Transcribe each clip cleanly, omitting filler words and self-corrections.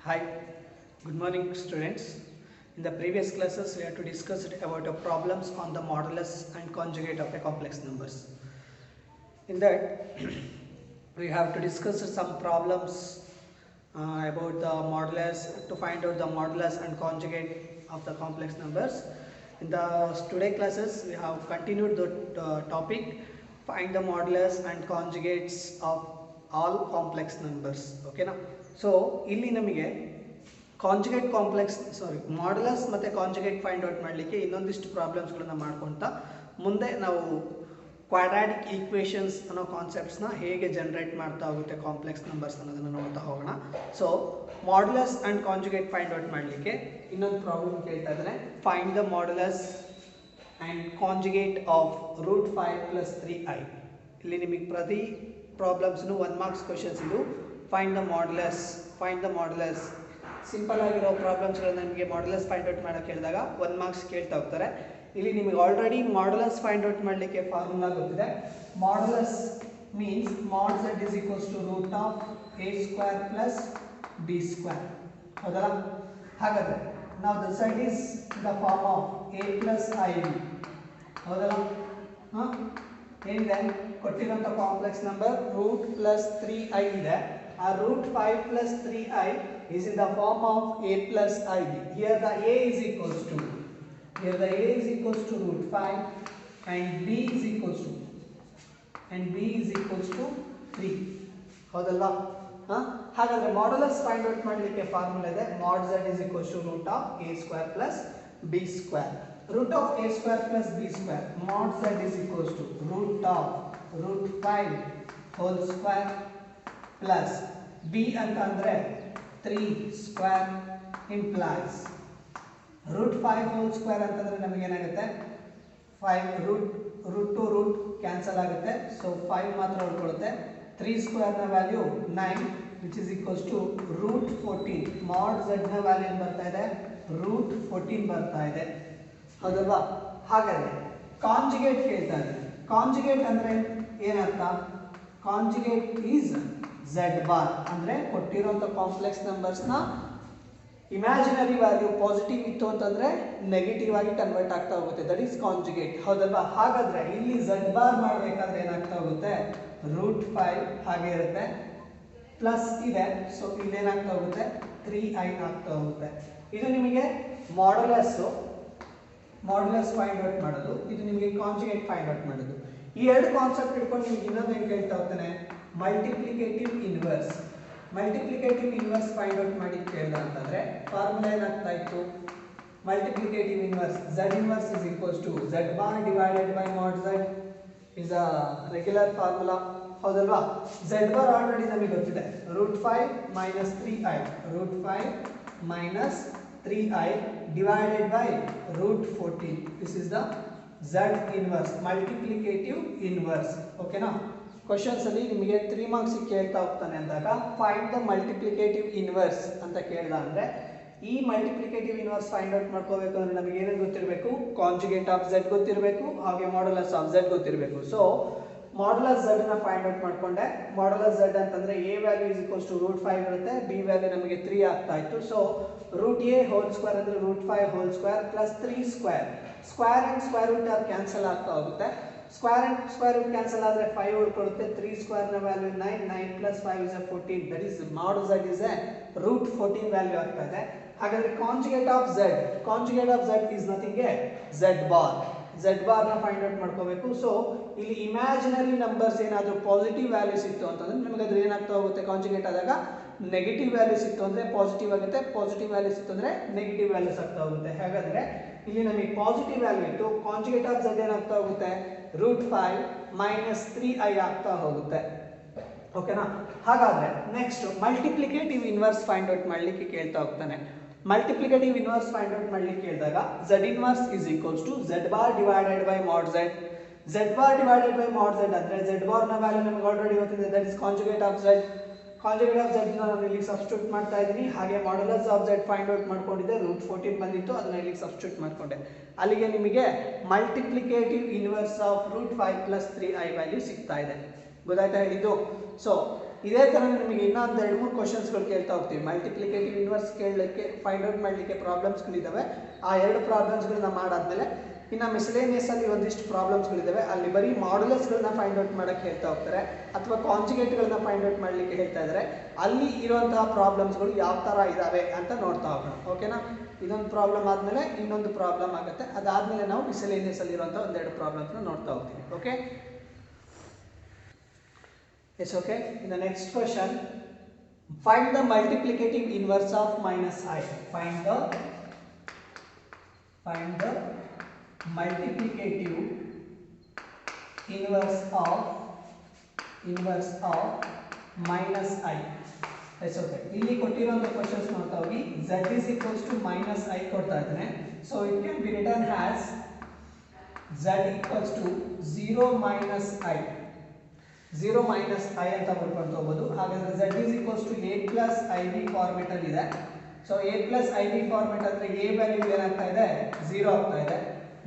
Hi, good morning students. In the previous classes we have to discuss about the problems on the modulus and conjugate of the complex numbers. In that we have to discuss some problems about the modulus to find out the modulus and conjugate of the complex numbers. In the today classes we have continued the topic find the modulus and conjugates of all complex numbers. Okay na? So ಇಲ್ಲಿ ನಮಗೆ conjugate complex modulus ಮತ್ತು conjugate find out ಮಾಡಲಿಕ್ಕೆ ಇನ್ನೊಂದಿಷ್ಟು ಪ್ರಾಬ್ಲಮ್ಸ್ಗಳನ್ನು ಮಾಡ್ಕೊತಾ ಮುಂದೆ ನಾವು quadratic equations ಅನ್ನೋ ಕಾನ್ಸೆಪ್ಟ್ಸ್ನ ಹೇಗೆ ಜನರೇಟ್ ಮಾಡ್ತಾ ಹೋಗುತ್ತೆ ಕಾಂಪ್ಲೆಕ್ಸ್ ನಂಬರ್ಸ್ ಅನ್ನೋದನ್ನು ನೋಡ್ತಾ ಹೋಗೋಣ. So modulus and conjugate find out ಮಾಡಲಿಕ್ಕೆ ಇನ್ನೊಂದು ಪ್ರಾಬ್ಲಮ್ ಕೇಳ್ತಾ ಇದ್ದಾರೆ. Find the modulus and conjugate of √5 + 3i. ಇಲ್ಲಿ ನಿಮಗೆ ಪ್ರತಿ ಪ್ರಾಬ್ಲಮ್ಸ್ನು 1 ಮಾರ್ಕ್ಸ್ ಕ್ವಶನ್ಸ್ ಇದು. ಫೈಂಡ್ ದ ಮಾಡ್ಯುಲಸ್ ಸಿಂಪಲ್ ಆಗಿರೋ ಪ್ರಾಬ್ಲಮ್ಸ್ಗಳನ್ನ ನಿಮಗೆ ಮಾಡ್ಯುಲಸ್ ಫೈಂಡ್ ಔಟ್ ಮಾಡೋಕ್ಕೆ ಹೇಳಿದಾಗ 1 ಮಾರ್ಕ್ಸ್ ಕೇಳ್ತಾ ಹೋಗ್ತಾರೆ. ಇಲ್ಲಿ ನಿಮಗೆ ಆಲ್ರೆಡಿ ಮಾಡ್ಯುಲಸ್ ಫೈಂಡ್ ಔಟ್ ಮಾಡಲಿಕ್ಕೆ ಫಾರ್ಮುಲಾ ಗೊತ್ತಿದೆ. Modulus means mod z is equals to √a² + b². ಹೌದಲ್ಲ? ಹಾಗಾದರೆ ನಾವು the z is in the form of a + ib. ಹೌದಲ್ಲ? ಏನಿದೆ ಕೊಟ್ಟಿರೋಂಥ ಕಾಂಪ್ಲೆಕ್ಸ್ ನಂಬರ್ √+3i ಇದೆ. ಆ √5 + 3i is in the form of a + ib. Here the a is equals to √5 and b is equals to 3. ಹೌದಲ್ವಾ? ಹಾಗಾದ್ರೆ modulus find out ಮಾಡಲಿಕ್ಕೆ formula ಇದೆ. mod z is equals to √a² + b². √a² + b². mod z is equals to √5 whole² plus b ಅಂತಂದ್ರೆ 3² implies √5 whole² ಅಂತಂದ್ರೆ ನಮಗೆ ಏನಾಗುತ್ತೆ 5 root cancel ಆಗುತ್ತೆ. So 5 ಮಾತ್ರ ಉಳ್ಕೊಳ್ಳುತ್ತೆ. 3² ನ value 9 which is equals to √14. mod z ನ ವ್ಯಾಲ್ಯೂ ಏನು ಬರ್ತಾ ಇದೆ √14 ಬರ್ತಾ ಇದೆ. ಹೌದಲ್ವಾ? ಹಾಗಾದ್ರೆ ಕಾಂಜುಗೇಟ್ ಕೇಳ್ತಾ ಇದೆ. ಕಾಂಜುಗೇಟ್ ಅಂದ್ರೆ ಏನರ್ಥ? ಕಾಂಜುಗೇಟ್ ಈಸ್ z ಬಾರ್ ಅಂದ್ರೆ ಕೊಟ್ಟಿರುವಂತ ಕಾಂಪ್ಲೆಕ್ಸ್ ನಂಬರ್ಸ್ನ ಇಮ್ಯಾಜಿನರಿ ವ್ಯಾಲ್ಯೂ ಪಾಸಿಟಿವ್ ಇತ್ತು ಅಂತಂದ್ರೆ ನೆಗೆಟಿವ್ ಆಗಿ ಕನ್ವರ್ಟ್ ಆಗ್ತಾ ಹೋಗುತ್ತೆ. That is conjugate. ಹೌದಲ್ವಾ? ಹಾಗಾದ್ರೆ ಇಲ್ಲಿ z ಬಾರ್ ಮಾಡಬೇಕಾದ್ರೆ ಏನಾಗ್ತಾ ಹೋಗುತ್ತೆ √5 ಹಾಗೆ ಇರುತ್ತೆ ಪ್ಲಸ್ ಇದೆ. ಸೊ ಇಲ್ಲಿ ಏನಾಗ್ತಾ ಹೋಗುತ್ತೆ 3i ಆಗ್ತಾ ಹೋಗುತ್ತೆ. ಇದು ನಿಮಗೆ ಮಾಡ್ಯುಲಸ್ ಫೈಂಡ್ ಔಟ್ ಮಾಡೋದು, ಇದು ನಿಮಗೆ ಕಾಂಜುಗೇಟ್ ಫೈಂಡ್ ಔಟ್ ಮಾಡೋದು. ಈ ಎರಡು ಕಾನ್ಸೆಪ್ಟ್ ಇಟ್ಕೊಂಡು ನಿಮ್ಗೆ ಇನ್ನೊಂದು ಏನು ಕೇಳ್ತಾ ಹೋಗ್ತಾನೆ ಮಲ್ಟಿಪ್ಲಿಕೇಟಿವ್ ಇನ್ವರ್ಸ್ ಫೈಂಡ್ ಔಟ್ ಮಾಡಿ ಕೇಳ್ದ ಅಂತಂದ್ರೆ ಫಾರ್ಮುಲಾ ಏನಾಗ್ತಾ ಇತ್ತು multiplicative inverse z inverse is equals to z bar divided by mod z is a regular formula. ಹೌದಲ್ವಾ? z bar ಆಲ್ರೆಡಿ ನಮಗೆ ಗೊತ್ತಿದೆ √5 - 3i divided by √14. this is the z inverse multiplicative inverse. ಓಕೆನಾ? Questions ಅಲ್ಲಿ ನಿಮಗೆ 3 marks ಕೇಳ್ತಾ ಹೋಗ್ತಾನೆ ಅಂದಾಗ find the multiplicative inverse ಅಂತ ಕೇಳ್ದ ಅಂದ್ರೆ ಈ ಮಲ್ಟಿಪ್ಲಿಕೇಟಿವ್ ಇನ್ವರ್ಸ್ ಫೈಂಡ್ ಔಟ್ ಮಾಡ್ಕೋಬೇಕು ಅಂದ್ರೆ ನಮಗೆ ಏನೇನು ಗೊತ್ತಿರಬೇಕು ಕಾಂಜುಗೇಟ್ ಆಫ್ z ಗೊತ್ತಿರಬೇಕು ಹಾಗೆ ಮಾಡ್ಯುಲಸ್ ಆಫ್ z ಗೊತ್ತಿರಬೇಕು. ಸೊ ಮಾಡ್ಯುಲಸ್ z ನ ಫೈಂಡ್ ಔಟ್ ಮಾಡ್ಕೊಂಡೆ. ಮಾಡ್ಯುಲಸ್ z ಅಂತಂದ್ರೆ a value is equals to √5 ಇರುತ್ತೆ, b ವ್ಯಾಲ್ಯೂ ನಮಗೆ 3 ಆಗ್ತಾ ಇತ್ತು. ಸೊ √a whole² ಅಂದ್ರೆ √5 whole² plus 3². Square and square root are cancel ಆಗ್ತಾ ಹೋಗುತ್ತೆ. Square and square root cancel ಆದರೆ 5 ಉಳ್ಕೊಳ್ಳುತ್ತೆ. 3² ನ value 9 + 5 is 14. That is mod z is a √14 value ಆಗ್ತಾ ಇದೆ. ಹಾಗಾದ್ರೆ conjugate of z is nothing a z bar ನ ಫೈಂಡ್ ಔಟ್ ಮಾಡ್ಕೋಬೇಕು. ಸೊ ಇಲ್ಲಿ ಇಮ್ಯಾಜಿನರಿ ನಂಬರ್ಸ್ ಏನಾದರೂ ಪಾಸಿಟಿವ್ ವ್ಯಾಲ್ಯೂಸ್ ಇತ್ತು ಅಂತಂದ್ರೆ ನಿಮಗೆ ಅದು ಏನಾಗ್ತಾ ಹೋಗುತ್ತೆ ಕಾಂಜುಗೇಟ್ ಆದಾಗ ನೆಗೆಟಿವ್ ವ್ಯಾಲ್ಯೂಸ್ ಇತ್ತು ಅಂದ್ರೆ ಪಾಸಿಟಿವ್ ಆಗುತ್ತೆ, ಪಾಸಿಟಿವ್ ವ್ಯಾಲ್ಯೂಸ್ ಇತ್ತು ಅಂದ್ರೆ ನೆಗೆಟಿವ್ ವ್ಯಾಲ್ಯೂಸ್ ಆಗ್ತಾ ಹೋಗುತ್ತೆ. ಹಾಗಾದ್ರೆ ಇಲ್ಲಿ ನಮಗೆ ಪಾಸಿಟಿವ್ ವ್ಯಾಲ್ಯೂ ಇತ್ತು, ಕಾಂಜುಗೇಟ್ ಆಫ್ z ಏನಾಗ್ತಾ ಹೋಗುತ್ತೆ √5 - 3i ಆಗ್ತಾ ಹೋಗುತ್ತೆ. ಓಕೆನಾ? ಹಾಗಾದ್ರೆ next multiplicative inverse find out ಮಾಡಲಿಕ್ಕೆ ಕೇಳ್ತಾ ಹೋಗ್ತಾನೆ. ಮಲ್ಟಿಪ್ಲಿಕೇಟಿವ್ ಇನ್ವರ್ಸ್ ಫೈಂಡ್ ಔಟ್ ಮಾಡಲಿಕ್ಕೆ ಕೇಳಿದಾಗ z inverse is equals to z bar divided by mod z. z bar divided by mod z ಅಂದ್ರೆ z ಬಾರ್ ನ ವ್ಯಾಲ್ಯೂ ನಮಗೆ ಆಲ್ರೆಡಿ ಗೊತ್ತಿದೆ, that is conjugate of z. Conjugate of z ನಾನು ಇಲ್ಲಿ substitute ಮಾಡ್ತಾ ಇದ್ದೀನಿ. ಹಾಗೆ modulus of z find out ಮಾಡ್ಕೊಂಡಿದ್ದೆ, √14 ಬಂದಿತ್ತು, ಅದನ್ನ ಇಲ್ಲಿ ಸಬ್ಸ್ಟಿಟ್ಯೂಟ್ ಮಾಡ್ಕೊಂಡೆ. ಅಲ್ಲಿಗೆ ನಿಮಗೆ multiplicative inverse of √5 + 3i value ಸಿಗ್ತಾ ಇದೆ. ಗೊತ್ತಾಯ್ತಾ ಹೇಳಿದ್ದು? ಸೊ ಇದೇ ಥರ ನಿಮಗೆ ಇನ್ನೊಂದು 2-3 ಕ್ವಶನ್ಸ್ಗಳು ಕೇಳ್ತಾ ಹೋಗ್ತೀವಿ. ಮಲ್ಟಿಪ್ಲಿಕೇಟಿವ್ ಇನ್ವರ್ಸ್ ಕೇಳಲಿಕ್ಕೆ ಫೈಂಡ್ ಔಟ್ ಮಾಡಲಿಕ್ಕೆ ಪ್ರಾಬ್ಲಮ್ಸ್ಗಳಿದ್ದಾವೆ. ಆ 2 ಪ್ರಾಬ್ಲಮ್ಸ್ಗಳನ್ನ ಮಾಡಾದ್ಮೇಲೆ ಇನ್ನು ಮಿಸ್ಲೇನಿಯಸಲ್ಲಿ ಒಂದಿಷ್ಟು ಪ್ರಾಬ್ಲಮ್ಸ್ಗಳಿದ್ದಾವೆ. ಅಲ್ಲಿ ಬರೀ ಮಾಡ್ಯುಲಸ್ಗಳನ್ನ ಫೈಂಡ್ ಔಟ್ ಮಾಡೋಕ್ಕೆ ಹೇಳ್ತಾ ಹೋಗ್ತಾರೆ ಅಥವಾ ಕಾಂಜುಗೇಟ್ಗಳನ್ನ ಫೈಂಡ್ ಔಟ್ ಮಾಡಲಿಕ್ಕೆ ಹೇಳ್ತಾ ಇದ್ದಾರೆ. ಅಲ್ಲಿ ಇರುವಂತಹ ಪ್ರಾಬ್ಲಮ್ಸ್ಗಳು ಯಾವ ಥರ ಇದ್ದಾವೆ ಅಂತ ನೋಡ್ತಾ ಹೋಗೋಣ. ಓಕೆನಾ? ಇದೊಂದು ಪ್ರಾಬ್ಲಮ್ ಆದಮೇಲೆ ಇನ್ನೊಂದು ಪ್ರಾಬ್ಲಮ್ ಆಗುತ್ತೆ. ಅದಾದಮೇಲೆ ನಾವು ಮಿಸ್ಲೇನಿಯಸಲ್ಲಿ ಇರುವಂಥ ಒಂದೆರಡು ಪ್ರಾಬ್ಲಮ್ಸ್ನ ನೋಡ್ತಾ ಹೋಗ್ತೀವಿ. Okay? Yes, okay. In the next question, find the multiplicative inverse of minus I. Find the multiplicative inverse of minus I. Yes, okay. ಇಲ್ಲಿ ಕೊಟ್ಟಿರುವಂತ ಕ್ವೆಶ್ಚನ್ಸ್ ನೋಡ್ತಾ ಹೋಗಿ. Z is equals to minus I ಕೊಡ್ತಾ ಇದ್ದಾನೆ. So it can be written as Z equals to 0 minus I. 0 minus I ಅಂತ ಬರ್ಕೊಂಡು ಹೋಗ್ಬೋದು. ಹಾಗಾದ್ರೆ Z is equals to A plus IB format ಅಲ್ಲಿ ಇದೆ. So A plus IB format ಅಂದ್ರೆ A value ಏನಾಗ್ತಾ ಇದೆ? 0 ಆಗ್ತಾ ಇದೆ.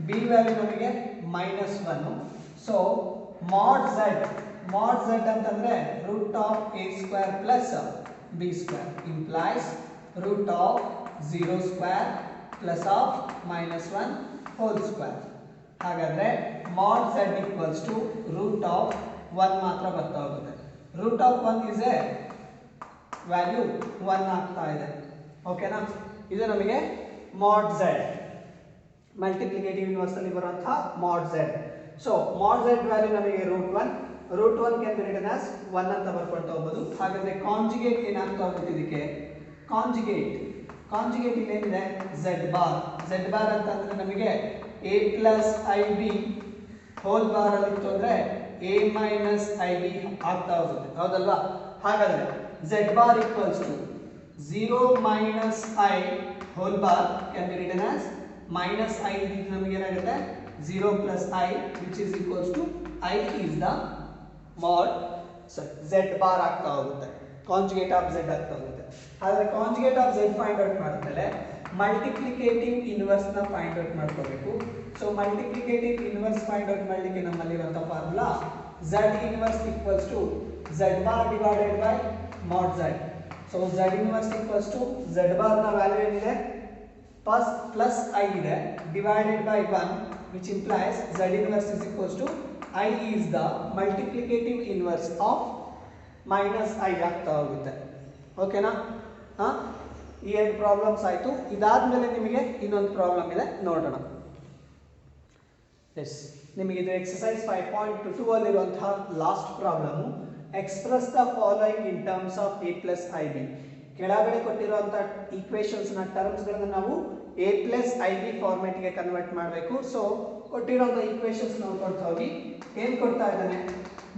B ವ್ಯಾಲ್ಯೂ ನಮಗೆ -1. ಸೊ mod Z ಅಂತಂದ್ರೆ root of A square plus B square implies root of 0 square plus of -1 whole square. ಹಾಗಾದ್ರೆ mod Z equals to root of 1 ಮಾತ್ರ ಬರ್ತಾ ಹೋಗುತ್ತೆ. Root of 1 is a value 1 ಆಗ್ತಾ ಇದೆ. ಓಕೆನಾ? ಇದು ನಮಗೆ ಮಾಡ್ Z, ಮಲ್ಟಿಪ್ಲಿಕೇಟಿವ್ ಇನ್ವರ್ಸ್ ಅಲ್ಲಿ ಬರುವಂತಹ mod Z. So mod Z value ನಮಗೆ root 1 can be written as 1 ಅಂತ ಬರ್ಕೊಂಡು ಹೋಗ್ಬೋದು. ಹಾಗಾದ್ರೆ ಕಾಂಜುಗೇಟ್ ಏನಾಗ್ತಾ ಹೋಗುತ್ತೆ ಇದಕ್ಕೆ? ಕಾಂಜುಗೇಟ್ ಇಲ್ಲೇನಿದೆ? Z ಬಾರ್ ಅಂತಂದ್ರೆ ನಮಗೆ A plus IB whole bar ಅಲ್ಲಿ ಇತ್ತು ಅಂದ್ರೆ A minus IB ಆಗ್ತಾ ಹೋಗುತ್ತೆ. ಹೌದಲ್ವಾ? ಹಾಗಾದ್ರೆ Z bar equals to 0 minus I whole bar can be written as minus I. ಇದು ನಮಗೆ ಏನಾಗುತ್ತೆ? 0 plus I which is equals to I is the mod Z bar ಆಗ್ತಾ ಹೋಗುತ್ತೆ. ಕಾಂಜುಗೇಟ್ ಆಫ್ Z ಆಗ್ತಾ ಹೋಗುತ್ತೆ. ಹಾಗಾದ್ರೆ conjugate of Z find out ಮಾಡಿದ್ಮೇಲೆ multiplicative inverse ನ ಫೈಂಡ್ ಔಟ್ ಮಾಡ್ಕೋಬೇಕು. So multiplicative inverse find out ಮಾಡಲಿಕ್ಕೆ ನಮ್ಮಲ್ಲಿರುವಂತಹ formula Z inverse equals to Z bar divided by mod Z. So Z inverse equals to Z bar ನ value ಏನಿದೆ? plus I ಇದೆ divided by 1 which implies Z inverse is equals to I is the multiplicative inverse of minus I ಆಗ್ತಾ ಹೋಗುತ್ತೆ. ಓಕೆನಾ? ಈ 2 problems ಆಯಿತು. ಇದಾದ್ಮೇಲೆ ನಿಮಗೆ ಇನ್ನೊಂದು ಪ್ರಾಬ್ಲಮ್ ಇದೆ, ನೋಡೋಣ. ಎಸ್, ನಿಮಗೆ ಇದು ಎಕ್ಸರ್ಸೈಸ್ 5.2 ಅಲ್ಲಿರುವಂತಹ last problem. Express the following in terms of A plus IB. ಕೆಳಗಡೆ ಕೊಟ್ಟಿರುವಂತಹ ಈಕ್ವೇಷನ್ಸ್ ನ ಟರ್ಮ್ಸ್ ಗಳನ್ನು ನಾವು A plus IB ಫಾರ್ಮೆಟ್ ಗೆ ಕನ್ವರ್ಟ್ ಮಾಡಬೇಕು. ಸೊ ಕೊಟ್ಟಿರುವಂತಹ ಈಕ್ವೇಷನ್ಸ್ ನೋಡ್ಕೊಳ್ತಾ ಹೋಗಿ. ಏನು ಕೊಡ್ತಾ ಇದ್ದಾನೆ?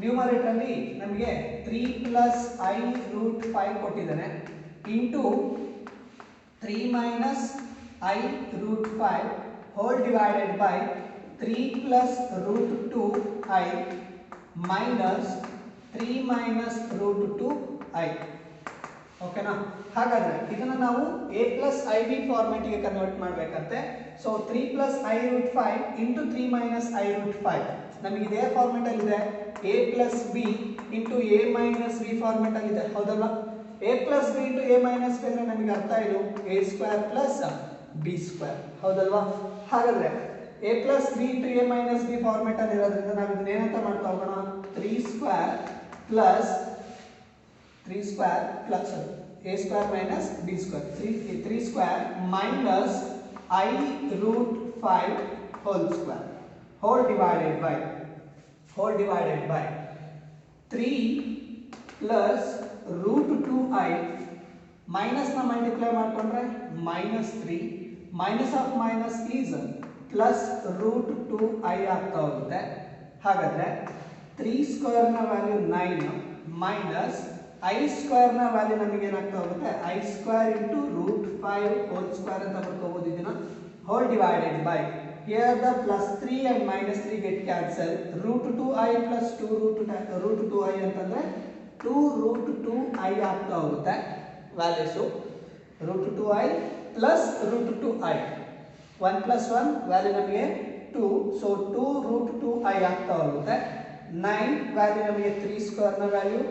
ನ್ಯೂಮರೇಟರ್ ಅಲ್ಲಿ ನಮಗೆ 3 plus I root 5 ಕೊಟ್ಟಿದ್ದಾನೆ into 3 minus I root 5 whole divided by 3 plus root 2I minus 3 minus root 2I. ಓಕೆನಾ? ಹಾಗಾದ್ರೆ ಇದನ್ನ ನಾವು A plus IB ಫಾರ್ಮೆಟ್ ಗೆ ಕನ್ವರ್ಟ್ ಮಾಡಬೇಕಂತೆ. So 3 plus I root 5 into 3 minus I root 5 ನಮಗೆ ಇದೇ ಫಾರ್ಮೆಟ್ ಅಲ್ಲಿ ಇದೆ. A plus B into A minus B format ಅಲ್ಲಿ ಇದೆ. ಹೌದಲ್ಲ? A plus B into A minus B ಅಂದ್ರೆ ನಮಗೆ ಅರ್ಥ ಇದು A square plus B square. ಹೌದಲ್ವಾ? ಹಾಗಾದ್ರೆ A plus B into A minus B format ಅಲ್ಲಿ ಇರೋದ್ರಿಂದ ನಾವು ಇದನ್ನ ಏನಂತ ಮಾಡ್ತಾ ಹೋಗೋಣ? 3 square plus A square minus B square. 3 square minus I root 5 whole square whole divided by 3 plus root 2I minus na multiply ಮಾಡ್ಕೊಂಡ್ರೆ -3 minus of minus is plus root 2I ಆಗ್ತಾ ಹೋಗುತ್ತೆ. ಹಾಗಾದ್ರೆ 3 ಸ್ಕ್ವೇರ್ ನ ವ್ಯಾಲ್ಯೂ 9 minus I ಸ್ಕ್ವೇರ್ ನ value ನಮಗೆ ಏನಾಗ್ತಾ ಹೋಗುತ್ತೆ? I square into root 5 whole square ಅಂತ ಬರ್ಕೋಬಹುದು. ಇದನ್ನ whole divided by here the plus 3 and minus 3 get cancel. root 2I plus 2 root 2I ಅಂತಂದ್ರೆ 2 root 2I ಆಗ್ತಾ ಹೋಗುತ್ತೆ values. root 2I plus root 2I 1 plus 1 value ನಮಗೆ 2. So 2 root 2I ಆಗ್ತಾ ಹೋಗುತ್ತೆ. 9 value ನಮಗೆ 3 square ನ value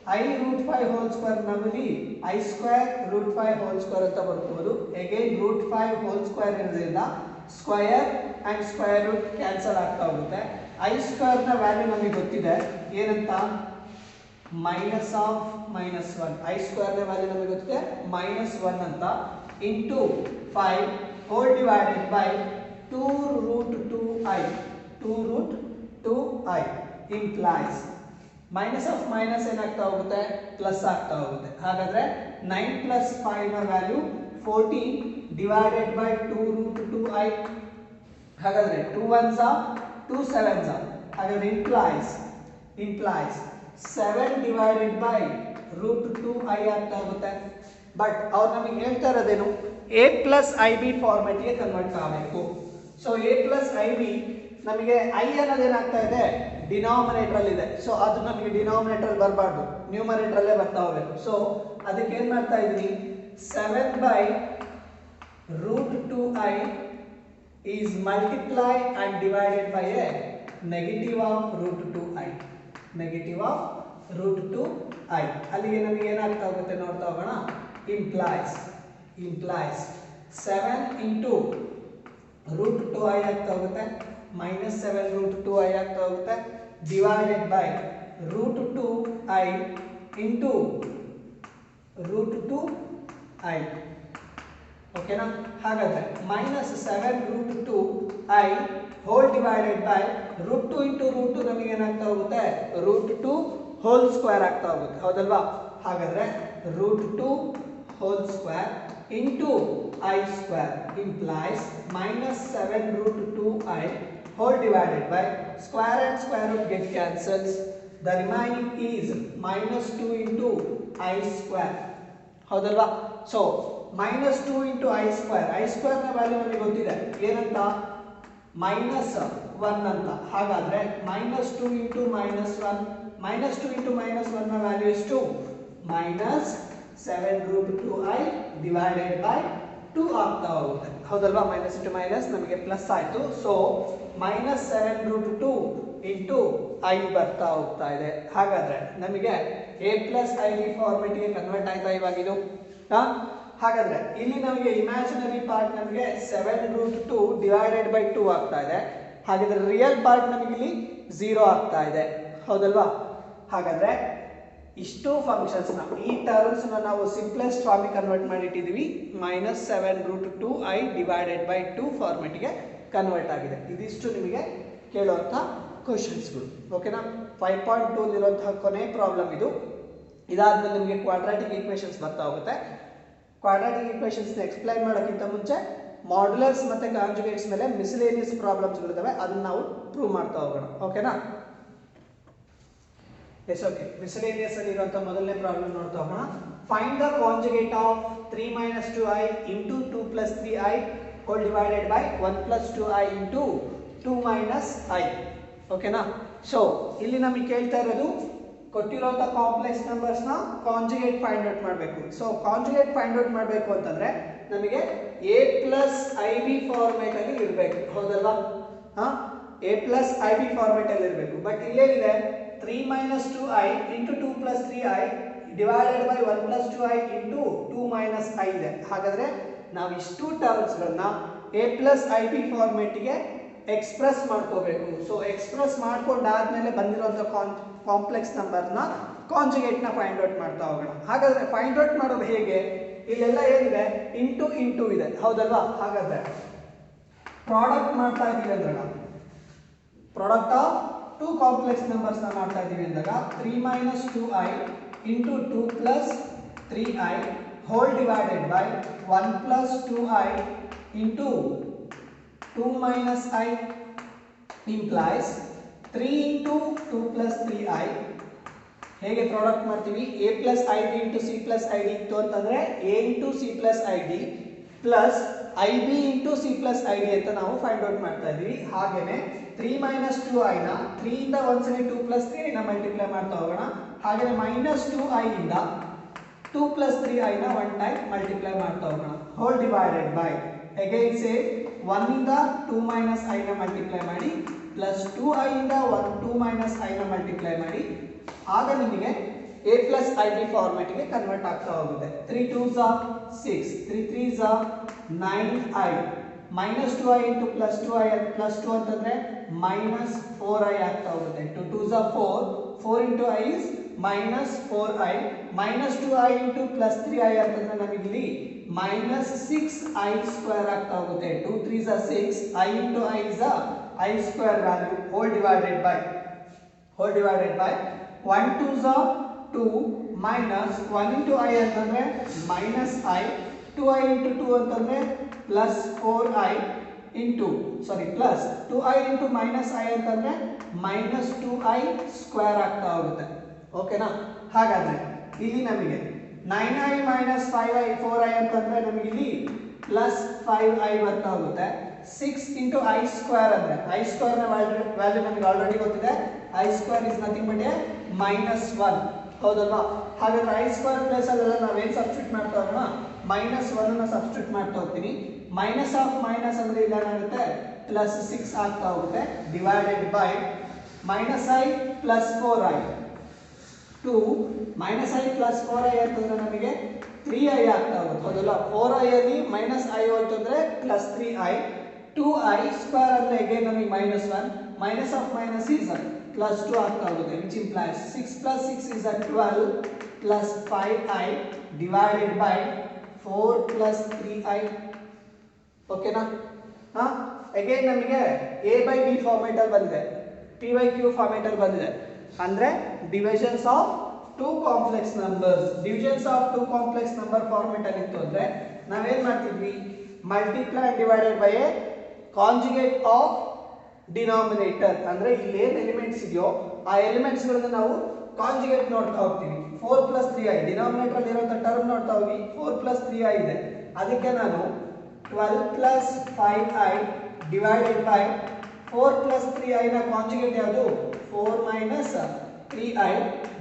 I root 5 whole square ನಮ್ಮಲ್ಲಿ I square root 5 whole square ಅಂತ ಬರ್ಕೋಬಹುದು. Again root 5 whole square ಇರೋದ್ರಿಂದ square and square root cancel ಆಗ್ತಾ ಹೋಗುತ್ತೆ. I square ನ ವ್ಯಾಲ್ಯೂ ನಮಗೆ ಗೊತ್ತಿದೆ ಏನಂತ minus of minus 1. I square ನ ವ್ಯಾಲ್ಯೂ ನಮಗೆ ಗೊತ್ತಿದೆ minus 1 ಅಂತ into 5 whole divided by 2 root 2i. 2 root 2i implies minus of minus ಏನಾಗ್ತಾ ಹೋಗುತ್ತೆ ಪ್ಲಸ್ ಆಗ್ತಾ ಹೋಗುತ್ತೆ. ಹಾಗಾದ್ರೆ 9 plus 5 ನ value 14 divided by 2 root 2i. ಹಾಗಾದ್ರೆ 2 ones are 2 sevens are. ಹಾಗಾದ್ರೆ implies 7 divided by root 2i ಆಗ್ತಾ ಹೋಗುತ್ತೆ. ಬಟ್ ಅವ್ರು ನಮಗೆ ಹೇಳ್ತಾ ಇರೋದೇನು a plus ib ಫಾರ್ಮೆಟ್ಗೆ ಕನ್ವರ್ಟ್ ಆಗಬೇಕು. ಸೊ a plus ib ನಮಗೆ i ಅನ್ನೋದೇನಾಗ್ತಾ ಇದೆ ಡಿನಾಮಿನೇಟರ್ ಅಲ್ಲಿ ಇದೆ. ಸೊ ಅದು ನಮಗೆ ಡಿನಾಮಿನೇಟರ್ ಅಲ್ಲಿ ಬರಬಾರ್ದು, ನ್ಯೂಮರೇಟರ್ ಅಲ್ಲೇ ಬರ್ತಾ ಹೋಗಬೇಕು. ಸೊ ಅದಕ್ಕೆ ಏನ್ ಮಾಡ್ತಾ ಇದೀನಿ 7 by root 2i is multiply and divided by a negative of root 2i. negative of root 2i ಅಲ್ಲಿಗೆ ನಮಗೆ ಏನಾಗ್ತಾ ಹೋಗುತ್ತೆ ನೋಡ್ತಾ ಹೋಗೋಣ. implies 7 into root 2i ಆಗ್ತಾ ಹೋಗುತ್ತೆ minus 7 root 2i ಆಗ್ತಾ ಹೋಗುತ್ತೆ divided by root 2i into root 2i. ಓಕೆನಾ? ಹಾಗಾದ್ರೆ minus 7 root 2i whole divided by root 2 into root 2 ನಮಗೆ ಏನಾಗ್ತಾ ಹೋಗುತ್ತೆ root 2 whole square ಆಗ್ತಾ ಹೋಗುತ್ತೆ. ಹೌದಲ್ವಾ? ಹಾಗಾದ್ರೆ root 2 whole square into I square implies minus 7 root 2i whole divided by square and square root get cancels. The remaining is minus 2 into I square. ಹೌದಲ್ವಾ? So minus 2 into I square ನ value ನಮಗೆ ಗೊತ್ತಿದೆ ಏನಂತ minus 1 ಅಂತ. ಹಾಗಾದ್ರೆ minus 2 into minus 1 ನ value ಎಷ್ಟು minus 7 root 2i divided by 2 ಆಗ್ತಾ ಹೋಗುತ್ತೆ. ಹೌದಲ್ವಾ? ಮೈನಸ್ ಇಂಟು ಮೈನಸ್ ನಮಗೆ ಪ್ಲಸ್ ಆಯ್ತು. So minus 7 root 2 into i ಬರ್ತಾ ಹೋಗ್ತಾ ಇದೆ. ಹಾಗಾದ್ರೆ ನಮಗೆ a plus ib ಫಾರ್ಮೆಟ್ಗೆ ಕನ್ವರ್ಟ್ ಆಯ್ತಾ ಇವಾಗ ಇದು. ಹಾಗಾದ್ರೆ ಇಲ್ಲಿ ನಮಗೆ ಇಮ್ಯಾಜಿನರಿ ಪಾರ್ಟ್ ನಮಗೆ 7 root 2 divided by 2 ಆಗ್ತಾ ಇದೆ. ಹಾಗಾದ್ರೆ ರಿಯಲ್ ಪಾರ್ಟ್ ನಮಗೆ ಇಲ್ಲಿ 0 ಆಗ್ತಾ ಇದೆ. ಹೌದಲ್ವಾ? ಹಾಗಾದ್ರೆ ಇಷ್ಟು ಫಂಕ್ಷನ್ಸ್ ಈ ಟರ್ಮ್ಸ್ ನಾವು ಸಿಂಪ್ಲೆಸ್ಟ್ ಫಾರ್ಮ್ ಕನ್ವರ್ಟ್ ಮಾಡಿ ಇಟ್ಟಿದ್ದೀವಿ. minus 7 root 2i divided by 2 ಫಾರ್ಮೆಟ್ಗೆ convert ಆಗಿದೆ. ಇದಿಷ್ಟು ನಿಮಗೆ ಕೇಳುವಂಥ ಕ್ವಶನ್ಸ್ಗಳು. ಓಕೆನಾ? 5.2 ಇರುವಂತಹ ಕೊನೆ ಪ್ರಾಬ್ಲಮ್ ಇದು. ಇದಾದ್ಮೇಲೆ ನಿಮಗೆ ಕ್ವಾಡ್ರಾಟಿಕ್ ಈಕ್ವೇಷನ್ಸ್ ಬರ್ತಾ ಹೋಗುತ್ತೆ. ಕ್ವಾಡ್ರಾಟಿಕ್ ಈಕ್ವೇಷನ್ಸ್ನ ಎಕ್ಸ್ಪ್ಲೈನ್ ಮಾಡೋಕ್ಕಿಂತ ಮುಂಚೆ ಮಾಡ್ಯುಲರ್ಸ್ ಮತ್ತು ಕಾಂಜುಗೇಟ್ಸ್ ಮೇಲೆ ಮಿಸ್ಲೇನಿಯಸ್ ಪ್ರಾಬ್ಲಮ್ಸ್ಗಳಿದ್ದಾವೆ, ಅದನ್ನು ನಾವು ಪ್ರೂವ್ ಮಾಡ್ತಾ ಹೋಗೋಣ. ಓಕೆನಾ? Yes okay. ಮಿಸ್ಲೇನಿಯಸ್ ಅಲ್ಲಿ ಇರುವಂತಹ ಮೊದಲನೇ ಪ್ರಾಬ್ಲಮ್ ನೋಡ್ತಾ ಹೋಗೋಣ. Find the conjugate of 3 minus 2i into 2 plus 3i whole divided by 1 plus 2i into 2 minus i. ಓಕೆನಾ? ಸೊ ಇಲ್ಲಿ ನಮಗೆ ಕೇಳ್ತಾ ಇರೋದು ಕೊಟ್ಟಿರುವಂತಹ ಕಾಂಪ್ಲೆಕ್ಸ್ ನಂಬರ್ಸ್ ನ ಕಾಂಜುಗೇಟ್ ಫೈಂಡ್ ಔಟ್ ಮಾಡಬೇಕು. ಸೊ ಕಾಂಜುಗೇಟ್ ಫೈಂಡ್ ಔಟ್ ಮಾಡಬೇಕು ಅಂತಂದ್ರೆ ನಮಗೆ a plus ib ಫಾರ್ಮೆಟ್ ಅಲ್ಲಿ ಇರಬೇಕು. ಹೌದಲ್ವಾ? a plus ib ಫಾರ್ಮೆಟ್ ಅಲ್ಲಿ ಇರಬೇಕು. ಬಟ್ ಇಲ್ಲೇನಿದೆ 3 minus 2i into 2 plus 3i divided by 1 plus 2i into 2 minus i ಇದೆ. ಹಾಗಾದ್ರೆ ನಾವು ಇಷ್ಟು ಟರ್ಮ್ಸ್ ಗಳನ್ನ a plus ib ಫಾರ್ಮೆಟ್ಗೆ ಎಕ್ಸ್ಪ್ರೆಸ್ ಮಾಡ್ಕೋಬೇಕು. ಸೊ ಎಕ್ಸ್ಪ್ರೆಸ್ ಮಾಡ್ಕೊಂಡಾದ್ಮೇಲೆ ಬಂದಿರುವಂತಹ ಕಾಂಪ್ಲೆಕ್ಸ್ ನಂಬರ್ನ ಕಾಂಜುಗೇಟ್ನ ಫೈಂಡ್ ಔಟ್ ಮಾಡ್ತಾ ಹೋಗೋಣ. ಹಾಗಾದ್ರೆ ಫೈಂಡ್ ಔಟ್ ಮಾಡೋದು ಹೇಗೆ? ಇಲ್ಲೆಲ್ಲ ಏನಿದೆ ಇಂಟು ಇದೆ. ಹೌದಲ್ವಾ? ಹಾಗಾದ್ರೆ ಪ್ರಾಡಕ್ಟ್ ಮಾಡ್ತಾ ಇದೀವಿ ಅಂದಾಗ ಪ್ರಾಡಕ್ಟ್ ಆಫ್ 2 ಕಾಂಪ್ಲೆಕ್ಸ್ ನಂಬರ್ಸ್ ನ ಮಾಡ್ತಾ ಇದೀವಿ ಅಂದಾಗ 3 minus 2i into 2 plus 3i whole divided by 1 plus 2i into 2 minus i implies 3 into 2 plus 3i. ಹೇಗೆ ಪ್ರಾಡಕ್ಟ್ ಮಾಡ್ತೀವಿ? a plus id into c plus id ಇತ್ತು ಅಂತಂದ್ರೆ a into c plus id plus ib into c plus id ಅಂತ ನಾವು find out ಮಾಡ್ತಾ ಇದೀವಿ. ಹಾಗೇನೆ 3 minus 2i ನ 3 ಇಂದ ಒಂದ್ಸರಿ 2 plus 3i ನ ಮಲ್ಟಿಪ್ಲೈ ಮಾಡ್ತಾ ಹೋಗೋಣ. ಹಾಗೇನೆ minus 2i ಇಂದ 2 plus 3i ನ ಒನ್ ಟೈಮ್ ಮಲ್ಟಿಪ್ಲೈ ಮಾಡ್ತಾ ಹೋಗೋಣ. ಹೋಲ್ ಡಿವೈಡೆಡ್ ಬೈ ಅಗೈನ್ ಸೇ 1 ಇಂದ 2 minus i ನ ಮಲ್ಟಿಪ್ಲೈ ಮಾಡಿ ಪ್ಲಸ್ 2i ಇಂದ 2 minus i ನ ಮಲ್ಟಿಪ್ಲೈ ಮಾಡಿ. ಆಗ ನಿಮಗೆ a plus ib ಫಾರ್ಮ್ಯಾಟ್ಗೆ ಕನ್ವರ್ಟ್ ಆಗ್ತಾ ಹೋಗುತ್ತೆ. 3 2s are 6, 3 3s are 9i, minus 2i into plus 2i plus 2 ಅಂತಂದ್ರೆ minus 4i ಆಗ್ತಾ ಹೋಗುತ್ತೆ. 2 2s are 4, 4 into i is minus 4i, minus 2i into plus 3i ಅಂತಂದ್ರೆ ನಮಗೆ ಇಲ್ಲಿ minus 6i square ಆಗ್ತಾ ಹೋಗುತ್ತೆ. 2 3s are 6, i into i is a I square value whole divided by 1 2s are 2 minus 1 into i ಅಂತಂದ್ರೆ minus i, 2i into 2 ಅಂತಂದ್ರೆ plus 4i into plus 2i into minus i ಅಂತಂದ್ರೆ minus 2i square ಆಗ್ತಾ ಹೋಗುತ್ತೆ. ಓಕೆನಾ? ಹಾಗಾದ್ರೆ ಇಲ್ಲಿ ನಮಗೆ 9i minus 5i 4i ಅಂತಂದ್ರೆ ನಮಗೆ ಇಲ್ಲಿ plus 5i ಬರ್ತಾ ಹೋಗುತ್ತೆ. 6 into i square ಅಂದ್ರೆ i square ನ ವ್ಯಾಲ್ಯೂ ನಮಗೆ ಆಲ್ರೆಡಿ ಗೊತ್ತಿದೆ. i square is nothing but a minus 1. ಹೌದಲ್ವಾ? ಹಾಗಾದ್ರೆ i square ಪ್ಲೇಸ್ ಅಲ್ಲೆಲ್ಲ ನಾವೇನು ಸಬ್ಸ್ಟಿಟ್ಯೂಟ್ ಮಾಡ್ತಾ ಹೋಗೋಣ? minus 1 ಅನ್ನು ಸಬ್ಸ್ಟಿಟ್ಯೂಟ್ ಮಾಡ್ತಾ ಹೋಗ್ತೀನಿ. minus of minus ಅಂದ್ರೆ ಇಲ್ಲಿ ಏನಾಗುತ್ತೆ? plus 6 ಆಗ್ತಾ ಹೋಗುತ್ತೆ divided by minus i plus 4i. 2 minus i plus 4i ಅಂತಂದ್ರೆ ನಮಗೆ 3i ಆಗ್ತಾ ಹೋಗುತ್ತೆ. ಹೌದಲ್ಲ? 4i ಅಲ್ಲಿ minus i ಹೋಯ್ತು ಅಂದ್ರೆ plus 3i. 2i square ಅಂದ್ರೆ again ನಮಗೆ minus 1, minus of minus is plus 2 ಆಗ್ತಾ ಹೋಗುತ್ತೆ, which implies 6 plus 6 is 12 plus 5i divided by 4 plus 3i. ಓಕೆನಾ? ಅಗೇನ್ ನಮಗೆ a by b ಫಾರ್ಮ್ಯಾಟ್ ಅಲ್ಲಿ ಬಂದಿದೆ, p by q ಫಾರ್ಮ್ಯಾಟ್ ಅಲ್ಲಿ ಬಂದಿದೆ. ಅಂದ್ರೆ divisions of two complex numbers, divisions of two complex number format ಅಲ್ಲಿ ಇತ್ತು ಅಂದ್ರೆ ನಾವೇನ್ ಮಾಡ್ತಿದ್ವಿ? Multiply divided by A conjugate of denominator. ಅಂದ್ರೆ ಇಲ್ಲಿ ಏನು ಎಲಿಮೆಂಟ್ಸ್ ಇದೆಯೋ ಆ ಎಲಿಮೆಂಟ್ಸ್ ಗಳನ್ನ ನಾವು ಕಾಂಜುಗೇಟ್ ನೋಡ್ತಾ ಹೋಗ್ತೀವಿ. 4 plus 3i ಡಿನಾಮಿನೇಟರ್ ಅಲ್ಲಿ ಇರುವಂತ ಟರ್ಮ್ ನೋಡ್ತಾ ಹೋಗಿ 4 plus 3i ಇದೆ. ಅದಕ್ಕೆ ನಾನು 12 plus 5i divided by 4 plus 3i ನ ಕಾಂಜುಗೇಟ್ ಯಾವುದು? 4 minus 3i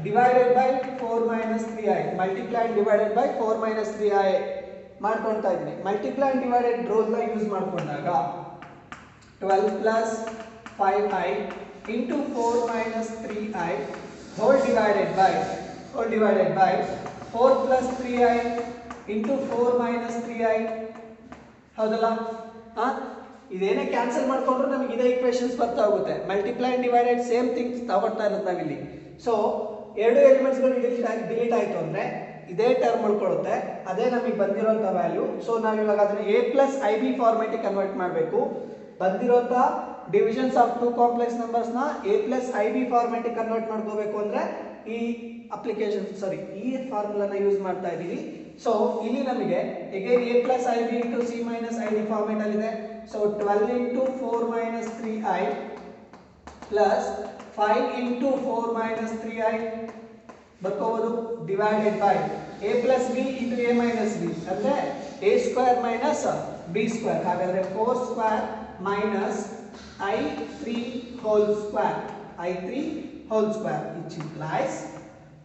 divided by 4 minus 3i. Multiply divided by 4 minus 3i ಮಾಡ್ಕೊಳ್ತಾ ಇದ್ದೀನಿ. ಮಲ್ಟಿಪ್ಲೈ ಡಿವೈಡೆಡ್ ರೂಲ್ ನ ಯೂಸ್ ಮಾಡ್ಕೊಂಡಾಗ 12 plus 5i into 4 minus 3i whole divided by 4 plus 3i into 4 minus 3i. ಹೌದಲ್ಲ? ಇದೇನೇ cancel ಮಾಡ್ಕೊಂಡ್ರು ನಮಗೆ ಇದೇ ಈಕ್ವೇಷನ್ಸ್ ಬರ್ತಾ ಹೋಗುತ್ತೆ. Multiply and divided same things ತಗೊಳ್ತಾ ಇರುತ್ತೆ ನಾವಿಲ್ಲಿ. ಸೊ ಎರಡು ಎಲಿಮೆಂಟ್ಸ್ಗಳು ಡಿಲೀಟ್ ಆಯಿತು ಅಂದರೆ ಇದೇ ಟರ್ಮ್ ಉಳ್ಕೊಳ್ಳುತ್ತೆ, ಅದೇ ನಮಗೆ ಬಂದಿರೋಂಥ ವ್ಯಾಲ್ಯೂ. ಸೊ ನಾವಿವಾಗ ಅದನ್ನು a ಪ್ಲಸ್ ಐ ಬಿ ಫಾರ್ಮೇಟಿಗೆ ಕನ್ವರ್ಟ್ ಮಾಡಬೇಕು. ಬಂದಿರೋಂಥ ಡಿವಿಷನ್ಸ್ ಆಫ್ ಟೂ ಕಾಂಪ್ಲೆಕ್ಸ್ ನಂಬರ್ಸ್ನ a ಪ್ಲಸ್ ಐ ಬಿ ಫಾರ್ಮೇಟಿಗೆ ಕನ್ವರ್ಟ್ ಮಾಡ್ಕೋಬೇಕು ಅಂದರೆ ಈ ಈ ಫಾರ್ಮುಲಾನ ಯೂಸ್ ಮಾಡ್ತಾ ಇದ್ದೀವಿ. ಸೊ ಇಲ್ಲಿ ನಮಗೆ again a plus I B into C minus I D format ಅಲ್ಲಿದೆ. So 12 into 4 minus 3i plus 5 into 4 minus 3i ಬರ್ಕೋಬೋದು divided by a plus B into a minus B ಅಂದರೆ a square minus b square. ಹಾಗಾದರೆ 4 square minus i3 whole square, i3 whole square,